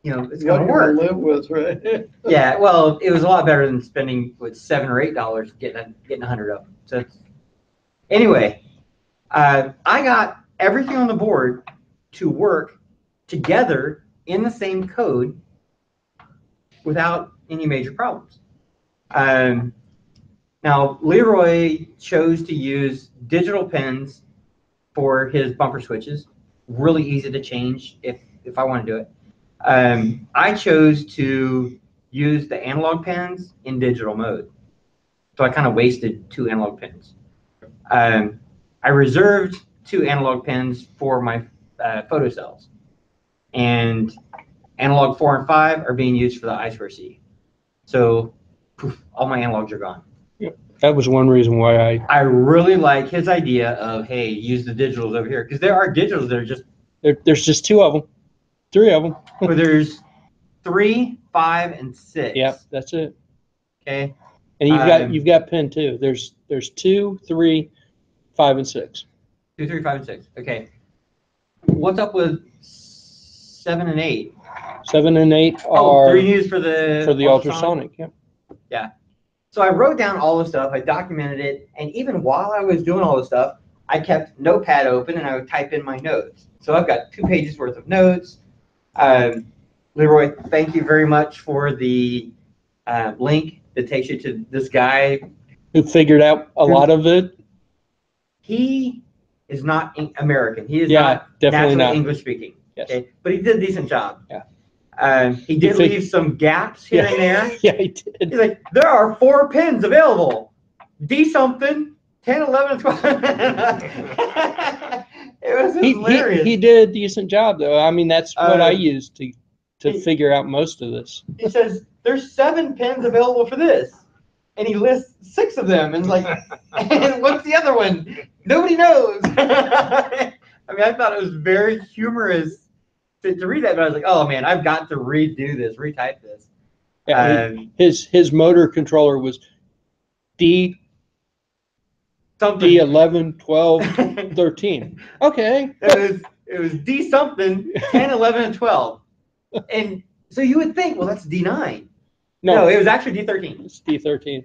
you know, it's going to work. Live with, right? Yeah, well, it was a lot better than spending $7 or $8 getting 100 of them. So anyway, I got everything on the board to work together in the same code without any major problems. Now, Leroy chose to use digital pins for his bumper switches. Really easy to change if I want to do it. I chose to use the analog pins in digital mode. So I kind of wasted 2 analog pins. I reserved 2 analog pins for my photocells. And analog 4 and 5 are being used for the I2C. So poof, all my analogs are gone. Yep. That was one reason why I really like his idea of, hey, use the digitals over here. Because there are digitals that are just... There's just 2 of them. 3 of them. Well, there's 3, 5, and 6. Yep, that's it. Okay. And you've got pin 2. There's 2, 3, 5, and 6. 2, 3, 5, and 6. Okay. What's up with 7 and 8? 7 and 8 Oh, are they're used for the ultrasonic. Yep. Yeah. So I wrote down all the stuff. I documented it, and even while I was doing all the stuff, I kept Notepad open and I would type in my notes. So I've got 2 pages worth of notes. Leroy, thank you very much for the link that takes you to this guy Who figured out a lot of it. He is not American. He is not definitely naturally not English speaking. Yes. Okay, but he did a decent job. Yeah. He did leave some gaps here and there. Yeah, he did. He's like, there are 4 pins available. D something, 10, 11, and 12. It was hilarious. He did a decent job, though. I mean, that's what I used to figure out most of this. He says, there's 7 pins available for this. And he lists 6 of them. And like, and what's the other one? Nobody knows. I mean, I thought it was very humorous to read that, but I was like, oh man, I've got to redo this, retype this. Yeah, his motor controller was D something. D11, 12, 13. Okay. It was D something, 10, 11, and 12. And so you would think, well, that's D9. No, it was actually D13. It's D13.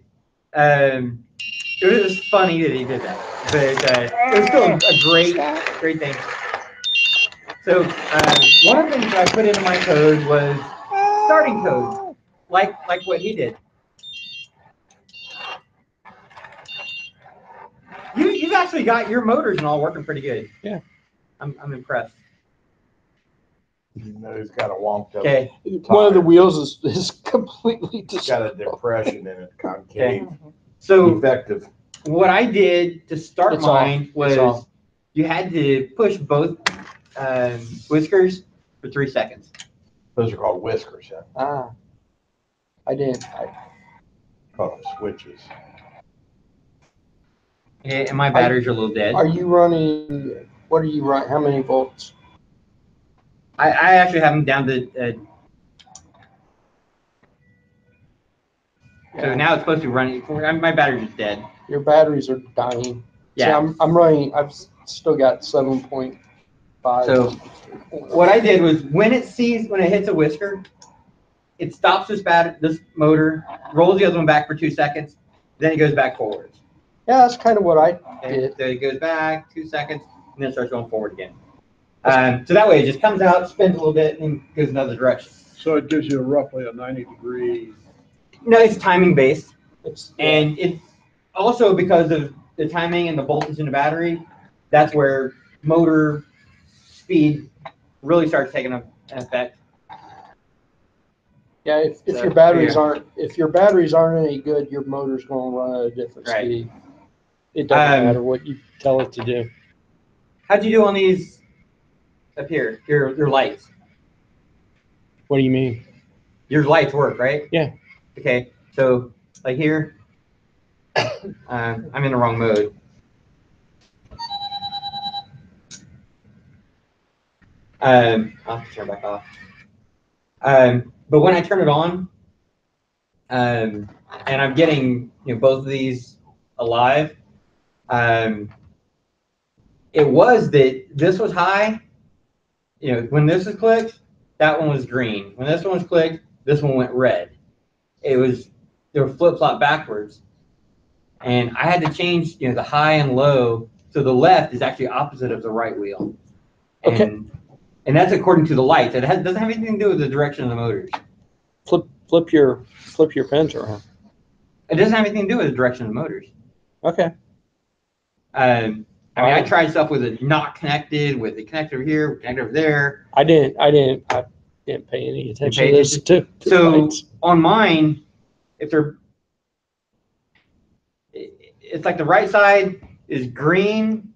It was funny that he did that, but it was still a great thing. So one of the things that I put into my code was starting code, like what he did. You've actually got your motors and all working pretty good. Yeah, I'm impressed. You know, he's got a wonked up. Okay. One of the wheels is completely It's got a depression in it, concave. Okay. So Effective. what I did to start It's mine off. was you had to push both whiskers for 3 seconds. Those are called whiskers, yeah. Ah, I didn't. Call them switches. Okay, and my batteries are a little dead. Are you running? What are you running? How many volts? I actually have them down to. So Yeah. now it's supposed to be running. My battery's just dead. Your batteries are dying. Yeah. See, I'm running. I've still got 7.5. So what I did was when it hits a whisker, it stops this motor, rolls the other one back for 2 seconds, then it goes back forwards. Yeah, that's kind of what I Okay? did. So it goes back 2 seconds, and then starts going forward again. So that way it just comes out, spins a little bit, and goes another direction. So it gives you roughly a 90-degree. No, it's timing based, It's and it's also because of the timing and the voltage in the battery. That's where motor speed really starts taking an effect. yeah. If So, your batteries aren't any good, your motor's going to run at a different Right. speed. It doesn't Um, matter what you tell it to do. How'd you do on these up here? Your lights. What do you mean? Your lights work, right? Yeah. Okay. So like here, I'm in the wrong mode. I'll have to turn it back off. But when I turn it on, and I'm getting both of these alive, it was that this was high. When this was clicked, that one was green. When this one was clicked, this one went red. They were flip-flop backwards. And I had to change the high and low. So the left is actually opposite of the right wheel. Okay. And that's according to the lights. It doesn't have anything to do with the direction of the motors. Flip your pens around. It doesn't have anything to do with the direction of the motors. Okay. I tried stuff with it not connected, with the connector here, connector over there. I didn't pay any attention to this too. So on mine, it's like the right side is green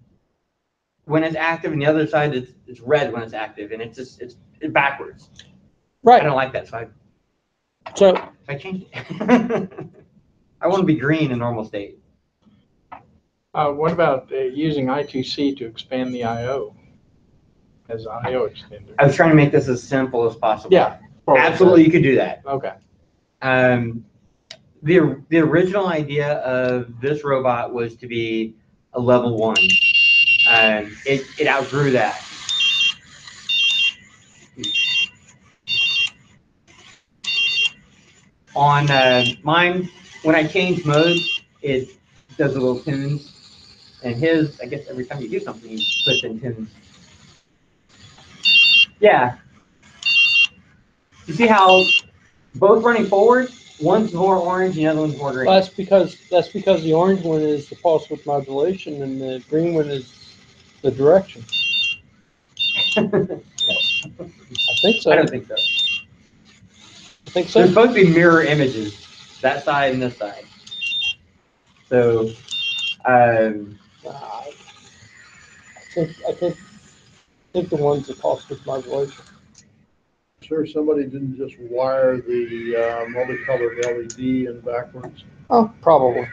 when it's active, and the other side is red when it's active, and it's backwards. Right. I don't like that, so I changed it. I want to be green in normal state. What about using I2C to expand the I/O as an I/O extender? I was trying to make this as simple as possible. Yeah, absolutely, you could do that. Okay. The original idea of this robot was to be a level 1. It outgrew that. On mine, when I change modes, it does a little tunes. And his, I guess every time you do something, he puts in tunes. Yeah. You see how both running forward, one's more orange, the other one's more green. Well, that's because the orange one is the pulse width modulation, and the green one is the direction. I think so. I don't think so. I think so. They're supposed to be mirror images, that side and this side. So, I think the one's the pulse width modulation. Sure, somebody didn't just wire the multicolored LED in backwards. Oh, probably.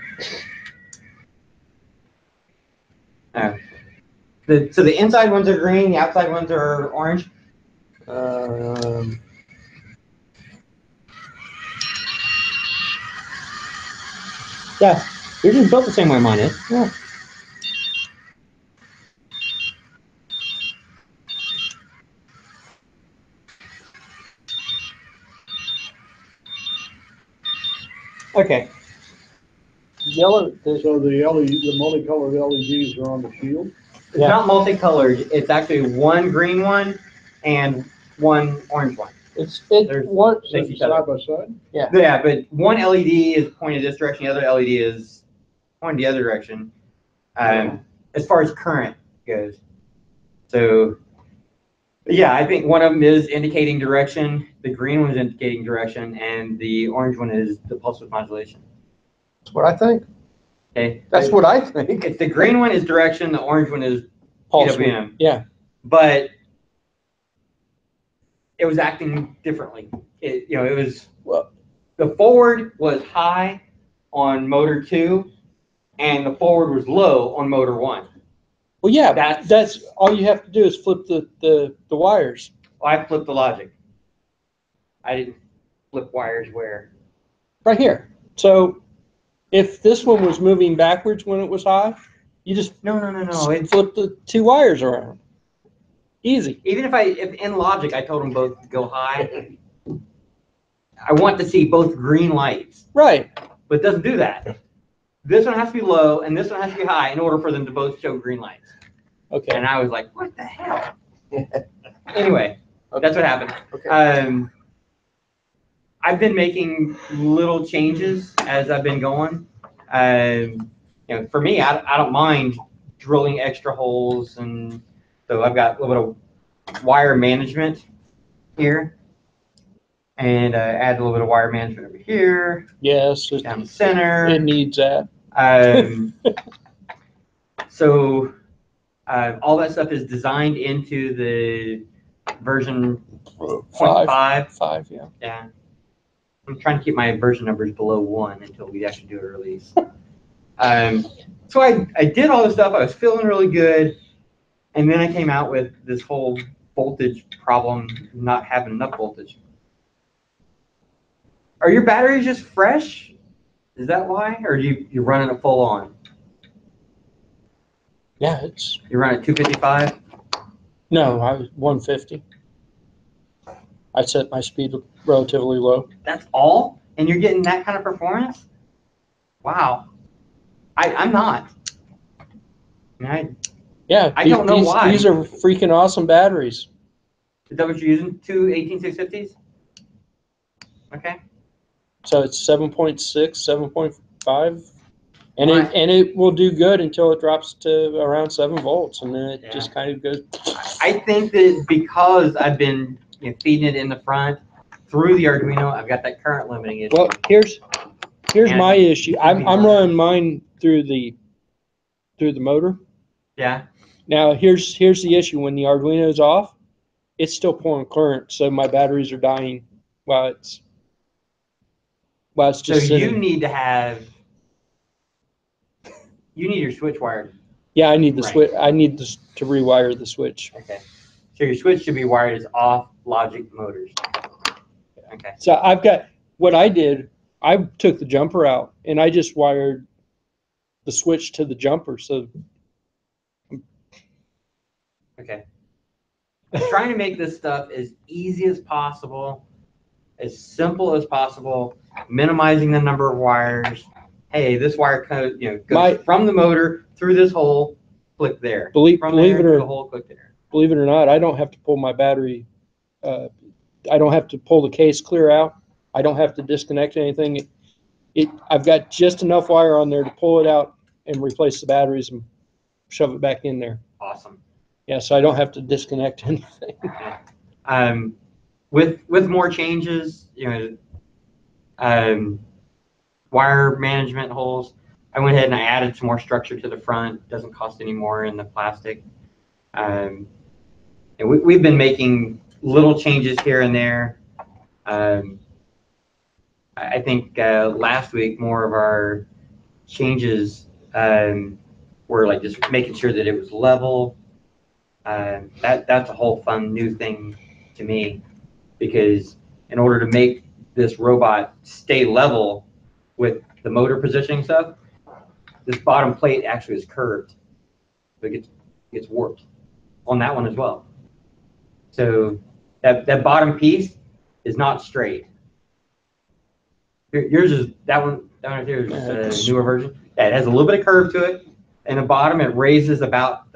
so the inside ones are green, the outside ones are orange. Yeah, yours is built the same way mine is. Yeah. Okay. Yellow. So the multicolored LEDs are on the shield? It's not multicolored. It's actually one green one and one orange one. Side by side? Yeah, but one LED is pointed this direction, the other LED is pointed the other direction. As far as current goes. So, yeah, I think one of them is indicating direction. The green one is indicating direction, and the orange one is the pulse width modulation. That's what I think. Okay. That's what I think. If the green one is direction, the orange one is Pulse PWM. width. Yeah. But it was acting differently. It was, Well- the forward was high on motor 2 and the forward was low on motor 1. Well, yeah, That's- that's all you have to do is flip the wires. Well, I flipped the logic. I didn't flip wires where. Right here. So if this one was moving backwards when it was high, you just No. flip the 2 wires around. Easy. Even if in logic I told them both to go high, I want to see both green lights, Right. but it doesn't do that. This one has to be low and this one has to be high in order for them to both show green lights. Okay. And I was like, what the hell? Anyway, that's what happened. Okay. I've been making little changes as I've been going. For me, I don't mind drilling extra holes, and so I've got a little bit of wire management here, and add a little bit of wire management over here, Yes. down the center. It needs that. So all that stuff is designed into the version 0.5. 5, yeah. Yeah. I'm trying to keep my version numbers below 1 until we actually do a release. So I did all this stuff. I was feeling really good. And then I came out with this whole voltage problem, not having enough voltage. Are your batteries just fresh? Is that why? Or you're running it full on? Yeah, You run at 255? no, I was 150. I set my speed relatively low. That's all? And you're getting that kind of performance? Wow. I'm not. Yeah, I don't know why. These are freaking awesome batteries. Is that what you're using? 2 18650s? Okay. So it's 7.6, 7.5, and Right. it will do good until it drops to around 7 volts, and then it Yeah. just kind of goes. I think that because I've been feeding it in the front through the Arduino, I've got that current limiting issue. Well, here's And my issue. I'm it'd be hard. running mine through the motor. Yeah. Now here's the issue. When the Arduino's off, it's still pulling current, so my batteries are dying while it's So just sitting. you need your switch wired. Yeah, I need the Right. switch. I need this to rewire the switch. Okay. So your switch should be wired as off logic motors. Okay. So I've got what I did. I took the jumper out and I just wired the switch to the jumper. So Okay. I'm trying to make this stuff as easy as possible, as simple as possible, minimizing the number of wires. Hey, this wire goes from the motor through this hole, click there. believe From it there to or the hole, click there. believe it or not, I don't have to pull my battery. I don't have to pull the case clear out. I don't have to disconnect anything. I've got just enough wire on there to pull it out and replace the batteries and shove it back in there. Awesome. Yeah, so I don't have to disconnect anything. With more changes, wire management holes, I went ahead and I added some more structure to the front. Doesn't cost any more in the plastic. And we've been making little changes here and there. I think last week more of our changes were like just making sure that it was level. That's a whole fun new thing to me, because in order to make this robot stay level with the motor positioning stuff, this bottom plate actually is curved. So it gets warped on that one as well. So that bottom piece is not straight. Yours is that one right there is a newer version. Yeah, it has a little bit of curve to it, and the bottom it raises about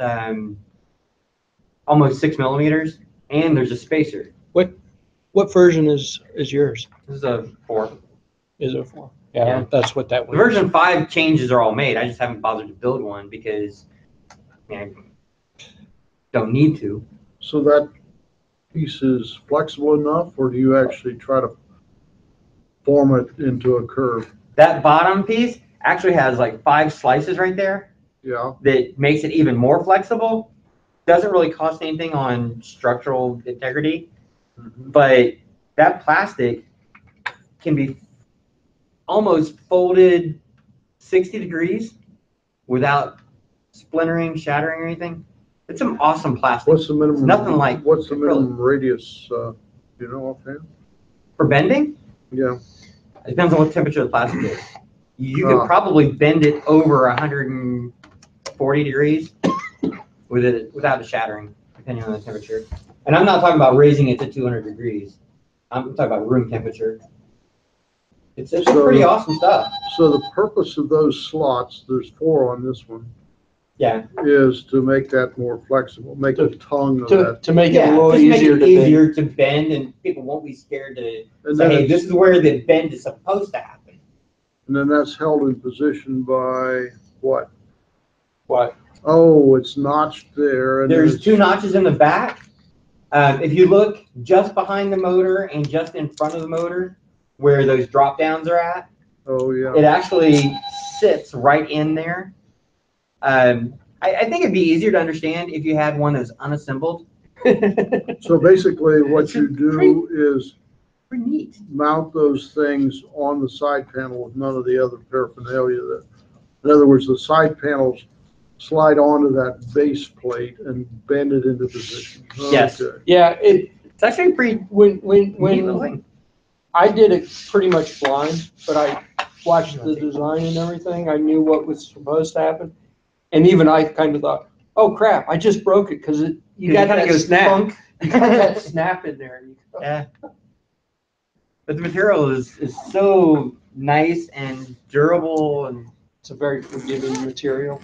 almost 6 millimeters, and there's a spacer. What version is yours? This is a 4. Is it 4? Yeah, Yeah. that's what that The one version 5 changes are all made. I just haven't bothered to build one because I don't need to. So that piece is flexible enough, or do you actually try to form it into a curve? That bottom piece actually has like 5 slices right there Yeah. that makes it even more flexible. Doesn't really cost anything on structural integrity. but that plastic can be almost folded 60 degrees without splintering, shattering, or anything. It's some awesome plastic. What's the minimum? Nothing like What's the acrylic. minimum radius? Do you know offhand? For bending, Yeah. it depends on what temperature the plastic is. You could probably bend it over 140 degrees with it without it shattering, depending on the temperature. And I'm not talking about raising it to 200 degrees. I'm talking about room temperature. It's pretty awesome stuff. So the purpose of those slots, there's 4 on this one, Yeah. is to make that more flexible, make the tongue of that. To make it a Yeah, little just make easier it to bend. easier to bend, and people won't be scared to And say, then, hey, this is where the bend is supposed to happen. and then that's held in position by what? What? Oh, it's notched there. And There's 2 notches in the back. If you look just behind the motor and just in front of the motor, where those drop downs are at, Oh, yeah. it actually sits right in there. I think it'd be easier to understand if you had one that's unassembled. So basically what It's you do is Pretty neat. mount those things on the side panel with none of the other paraphernalia. In other words, the side panels slide onto that base plate and bend it into position. Yes. Okay. Yeah, It's actually pretty when neat little when thing. I did it pretty much blind, but I watched the design and everything. I knew what was supposed to happen, and even I kind of thought, "Oh crap! I just broke it," because you got that snap. You got that snap in there. Yeah. But the material is so nice and durable, and It's a very forgiving material.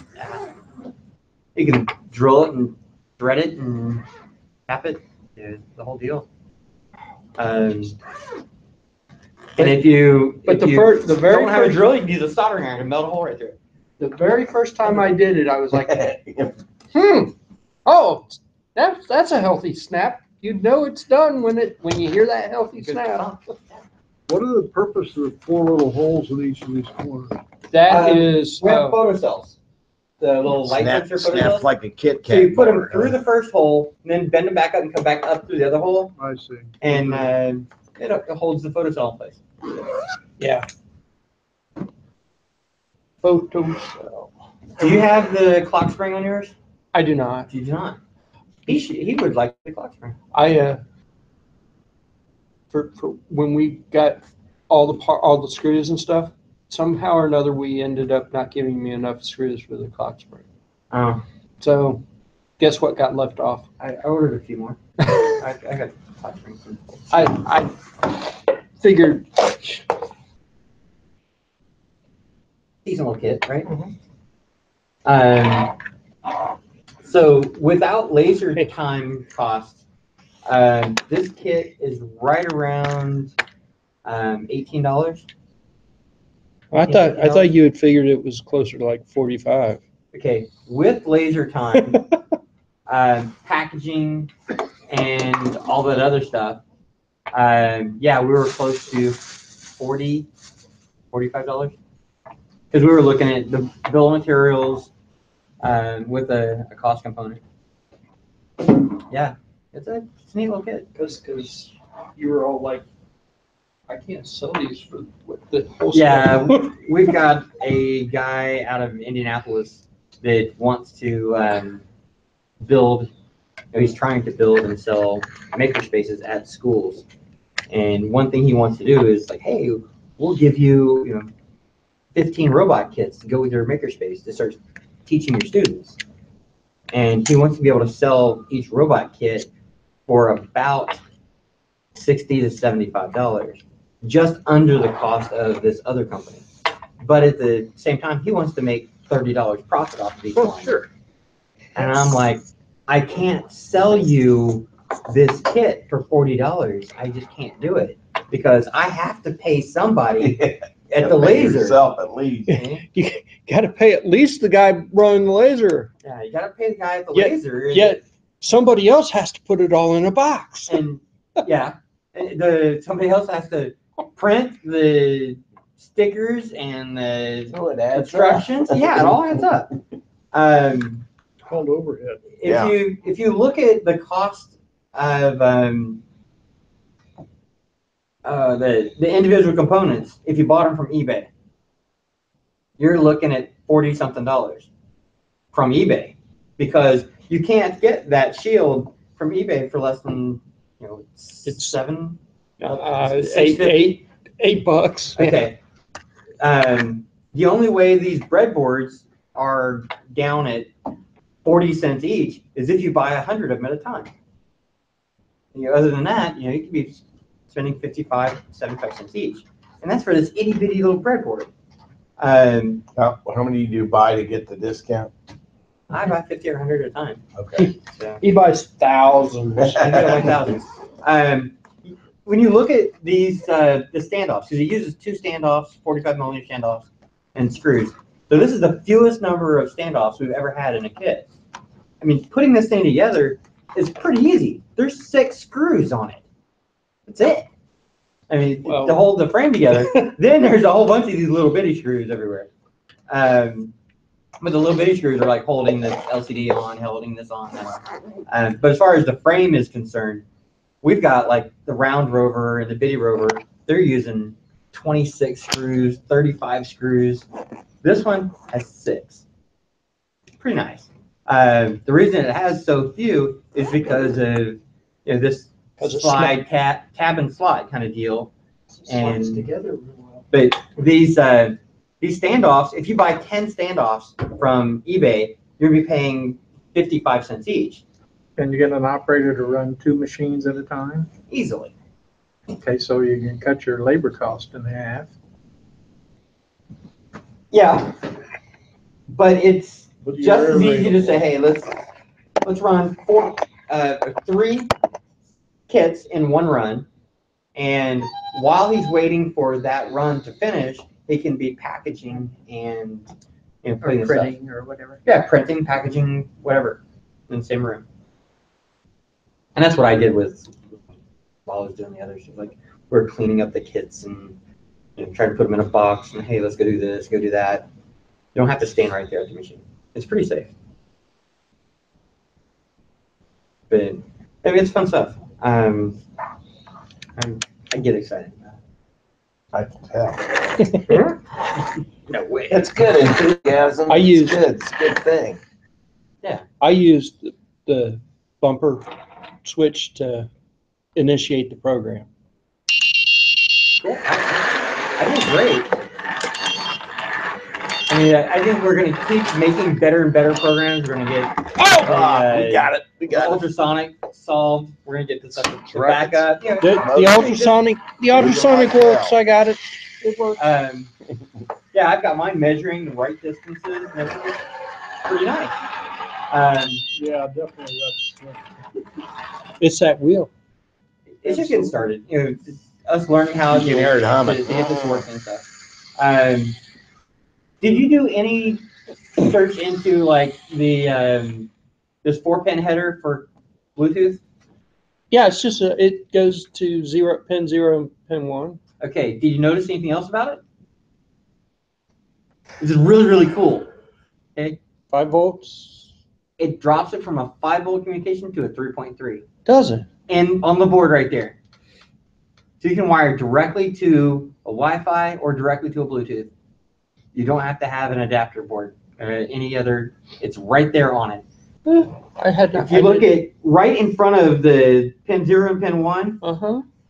you can drill it and thread it and tap it. Yeah, the whole deal. And if you But the very don't have a first drill, you can use a soldering iron to melt a hole right through it. the very first time I did it, I was like, oh, that's a healthy snap. You know it's done when you hear that healthy snap. What are the purpose of the 4 little holes in each of these corners? That is We have photocells. The little light sensor Snaps photocells. like a Kit So you Kat put them bar, through huh? the first hole, and then bend them back up and come back up through the other hole, I see. and it holds the photocell in place. yeah. Photocell. Do you have the clock spring on yours? I do not. You do not. He would like the clock spring. For when we got all the screws and stuff, somehow or another we ended up not giving me enough screws for the clock spring. Oh, So, guess what got left off? I ordered a few more. I got clock springs. I figured. Seasonal kit, right? Mhm. So without laser time costs, this kit is right around $18. I thought you had figured it was closer to like 45. Okay, with laser time, packaging, and all that other stuff, yeah, we were close to $40, $45. Because we were looking at the bill of materials with a cost component. Yeah, it's a neat little kit. Because you were all like, I can't sell these for the whole Yeah, stuff. we've got a guy out of Indianapolis that wants to build, he's trying to build and sell maker spaces at schools. And one thing he wants to do is like, hey, we'll give you, 15 robot kits to go with your makerspace to start teaching your students. And he wants to be able to sell each robot kit for about $60 to $75, just under the cost of this other company. But at the same time, he wants to make $30 profit off of each one. Sure. And I'm like, I can't sell you this kit for $40. I just can't do it because I have to pay somebody at the laser. Yourself at least. You got to pay at least the guy running the laser. Yeah, you got to pay the guy at the Yeah, laser. Yet somebody else has to put it all in a box. And yeah, somebody else has to print the stickers and the So it adds instructions. Yeah, it all adds up. Called overhead. If you look at the cost of the individual components, if you bought them from eBay, you're looking at $40-something from eBay, because you can't get that shield from eBay for less than, It's $7. $8. Okay. The only way these breadboards are down at 40 cents each is if you buy 100 of them at a time. Other than that, you could be spending 55, 75 cents each. And that's for this itty bitty little breadboard. How many do you buy to get the discount? I buy 50 or 100 at a time. Okay. So He buys thousands. I do like thousands. When you look at these, the standoffs, because it uses 2 standoffs, 45mm standoffs, and screws. So this is the fewest number of standoffs we've ever had in a kit. I mean, putting this thing together is pretty easy. There's 6 screws on it. That's it. I mean, to hold the frame together. Then there's a whole bunch of these little bitty screws everywhere. But the little bitty screws are like holding the LCD on, holding this on. But as far as the frame is concerned, we've got like the round rover and the bitty rover. They're using 26 screws, 35 screws. This one has 6. Pretty nice. The reason it has so few is because of this slide cabin slide kind of deal. Slides And together real well. but these standoffs, if you buy 10 standoffs from eBay, you're gonna be paying 55 cents each. Can you get an operator to run 2 machines at a time? Easily. Okay, so you can cut your labor cost in half. Yeah. But it's But just as you're easy to say, hey, let's run 3 kits in one run, and while he's waiting for that run to finish, he can be packaging and putting Or the stuff. printing or whatever. Yeah, printing, packaging, whatever, in the same room. And that's what I did while I was doing the other stuff. Like, we're cleaning up the kits and trying to put them in a box, and hey, let's go do this, go do that. You don't have to stand right there at the machine. It's pretty safe. But I mean, it's fun stuff. I get excited. I can tell. No way. It's good enthusiasm. It's good. It's a good thing. I used the bumper switch to initiate the program. Cool. I think great. I mean, I think we're going to keep making better and better programs. We're going to get we got it. We the got it. ultrasonic solved. We're going to get this up to Right. backup. The ultrasonic works. I got it. It works. Yeah, I've got mine measuring the right distances, and everything. Pretty nice. Yeah, definitely. It's that wheel. It's just getting started. Us learning how You can hear it humming. to get this working and stuff. Did you do any search into like the this 4-pin header for Bluetooth? Yeah, it's just it goes to pin 0 and pin 1. Okay. Did you notice anything else about it? This is really, really cool. Okay. 5 volts. It drops it from a 5-volt communication to a 3.3. Does it? And on the board right there. So you can wire directly to a Wi-Fi or directly to a Bluetooth. You don't have to have an adapter board or any other. It's right there on it. I had not. If you look at right in front of the pin 0 and pin 1,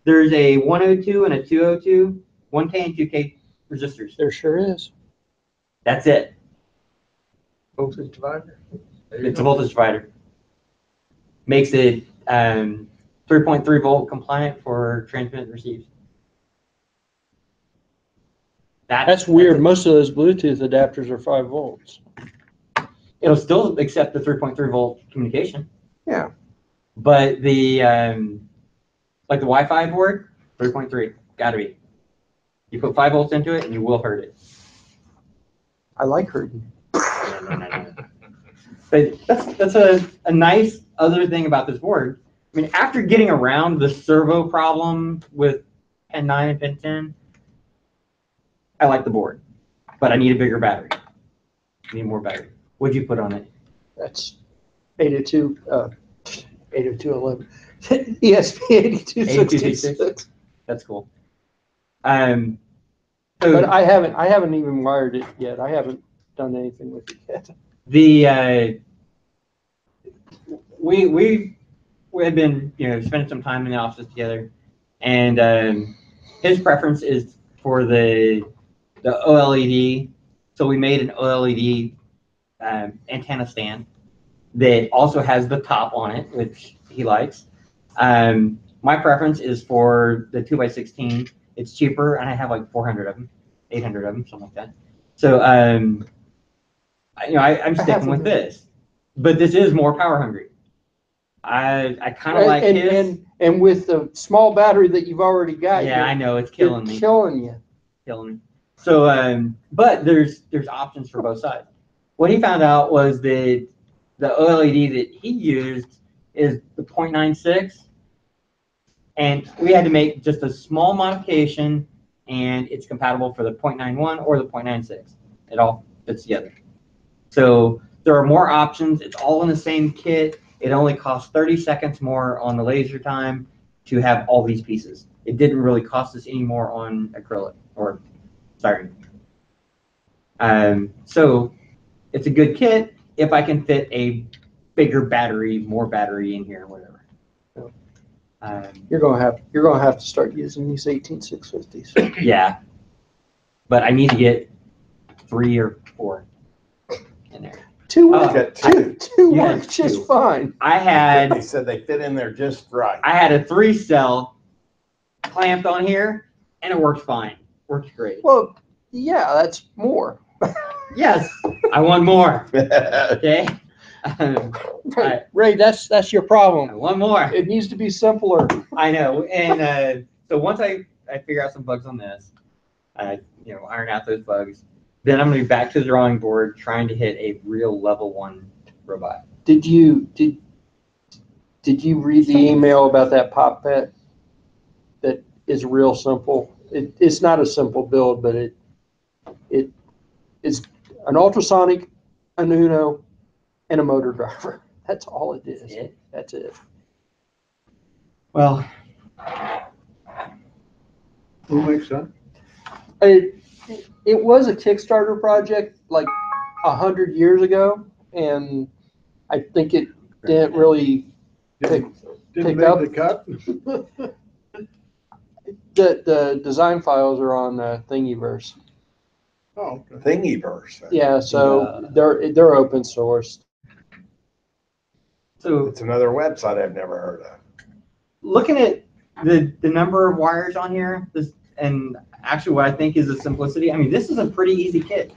there's a 102 and a 202, 1K and 2K resistors. There sure is. That's it. Voltage divider. It's a voltage divider. Makes it 3.3 volt compliant for transmit and receive. That's weird. Most of those Bluetooth adapters are 5 volts. It'll still accept the 3.3 volt communication. Yeah. But the like the Wi-Fi board, 3.3, gotta be. You put 5 volts into it, and you will hurt it. I like hurting. No. But that's a nice other thing about this board. I mean, after getting around the servo problem with pin 9 and pin 10, I like the board, but I need a bigger battery. I need more battery. What'd you put on it? That's 802.11. ESP 8266. That's cool. So But I haven't even wired it yet. I haven't done anything with it yet. the we had been spending some time in the office together, and his preference is for the OLED. So we made an OLED antenna stand that also has the top on it, which he likes. My preference is for the 2x16. It's cheaper, and I have like 400 of them, 800 of them, something like that. So I'm sticking with this, but this is more power hungry. I kind of like his. And with the small battery that you've already got, Yeah, I know, it's killing me. Killing you. Killing me. So, but there's options for both sides. What he found out was that the OLED that he used is the 0.96, and we had to make just a small modification, and it's compatible for the 0.91 or the 0.96. It all fits together. So there are more options. It's all in the same kit. It only costs 30 seconds more on the laser time to have all these pieces. It didn't really cost us any more on acrylic or styrene. So it's a good kit if I can fit a bigger battery, more battery in here, whatever. You're gonna have to start using these 18650s. Yeah, but I need to get 3 or 4 in there. Two Yeah, works just two. fine. They said they fit in there just right. I had a 3-cell clamped on here, and it worked fine. Worked great. Well, yeah, that's more. Yes, I want more. Okay. Ray, that's your I problem. want more. It needs to be simpler. I know. And so once I figure out some bugs on this, iron out those bugs, then I'm going to be back to the drawing board trying to hit a real level 1 robot. Did you read the email about that pop pet? That is real simple. It's not a simple build, but it is an ultrasonic, an Uno, and a motor driver. That's all it is. That's it. Well, Who makes that? It was a Kickstarter project like 100 years ago, and I think it didn't really Didn't pick make up. the cut? The design files are on Thingiverse. Oh, okay. Thingiverse. Yeah, so they're open source. so It's another website I've never heard of. looking at the number of wires on here, and actually what I think is the simplicity, I mean, this is a pretty easy kit.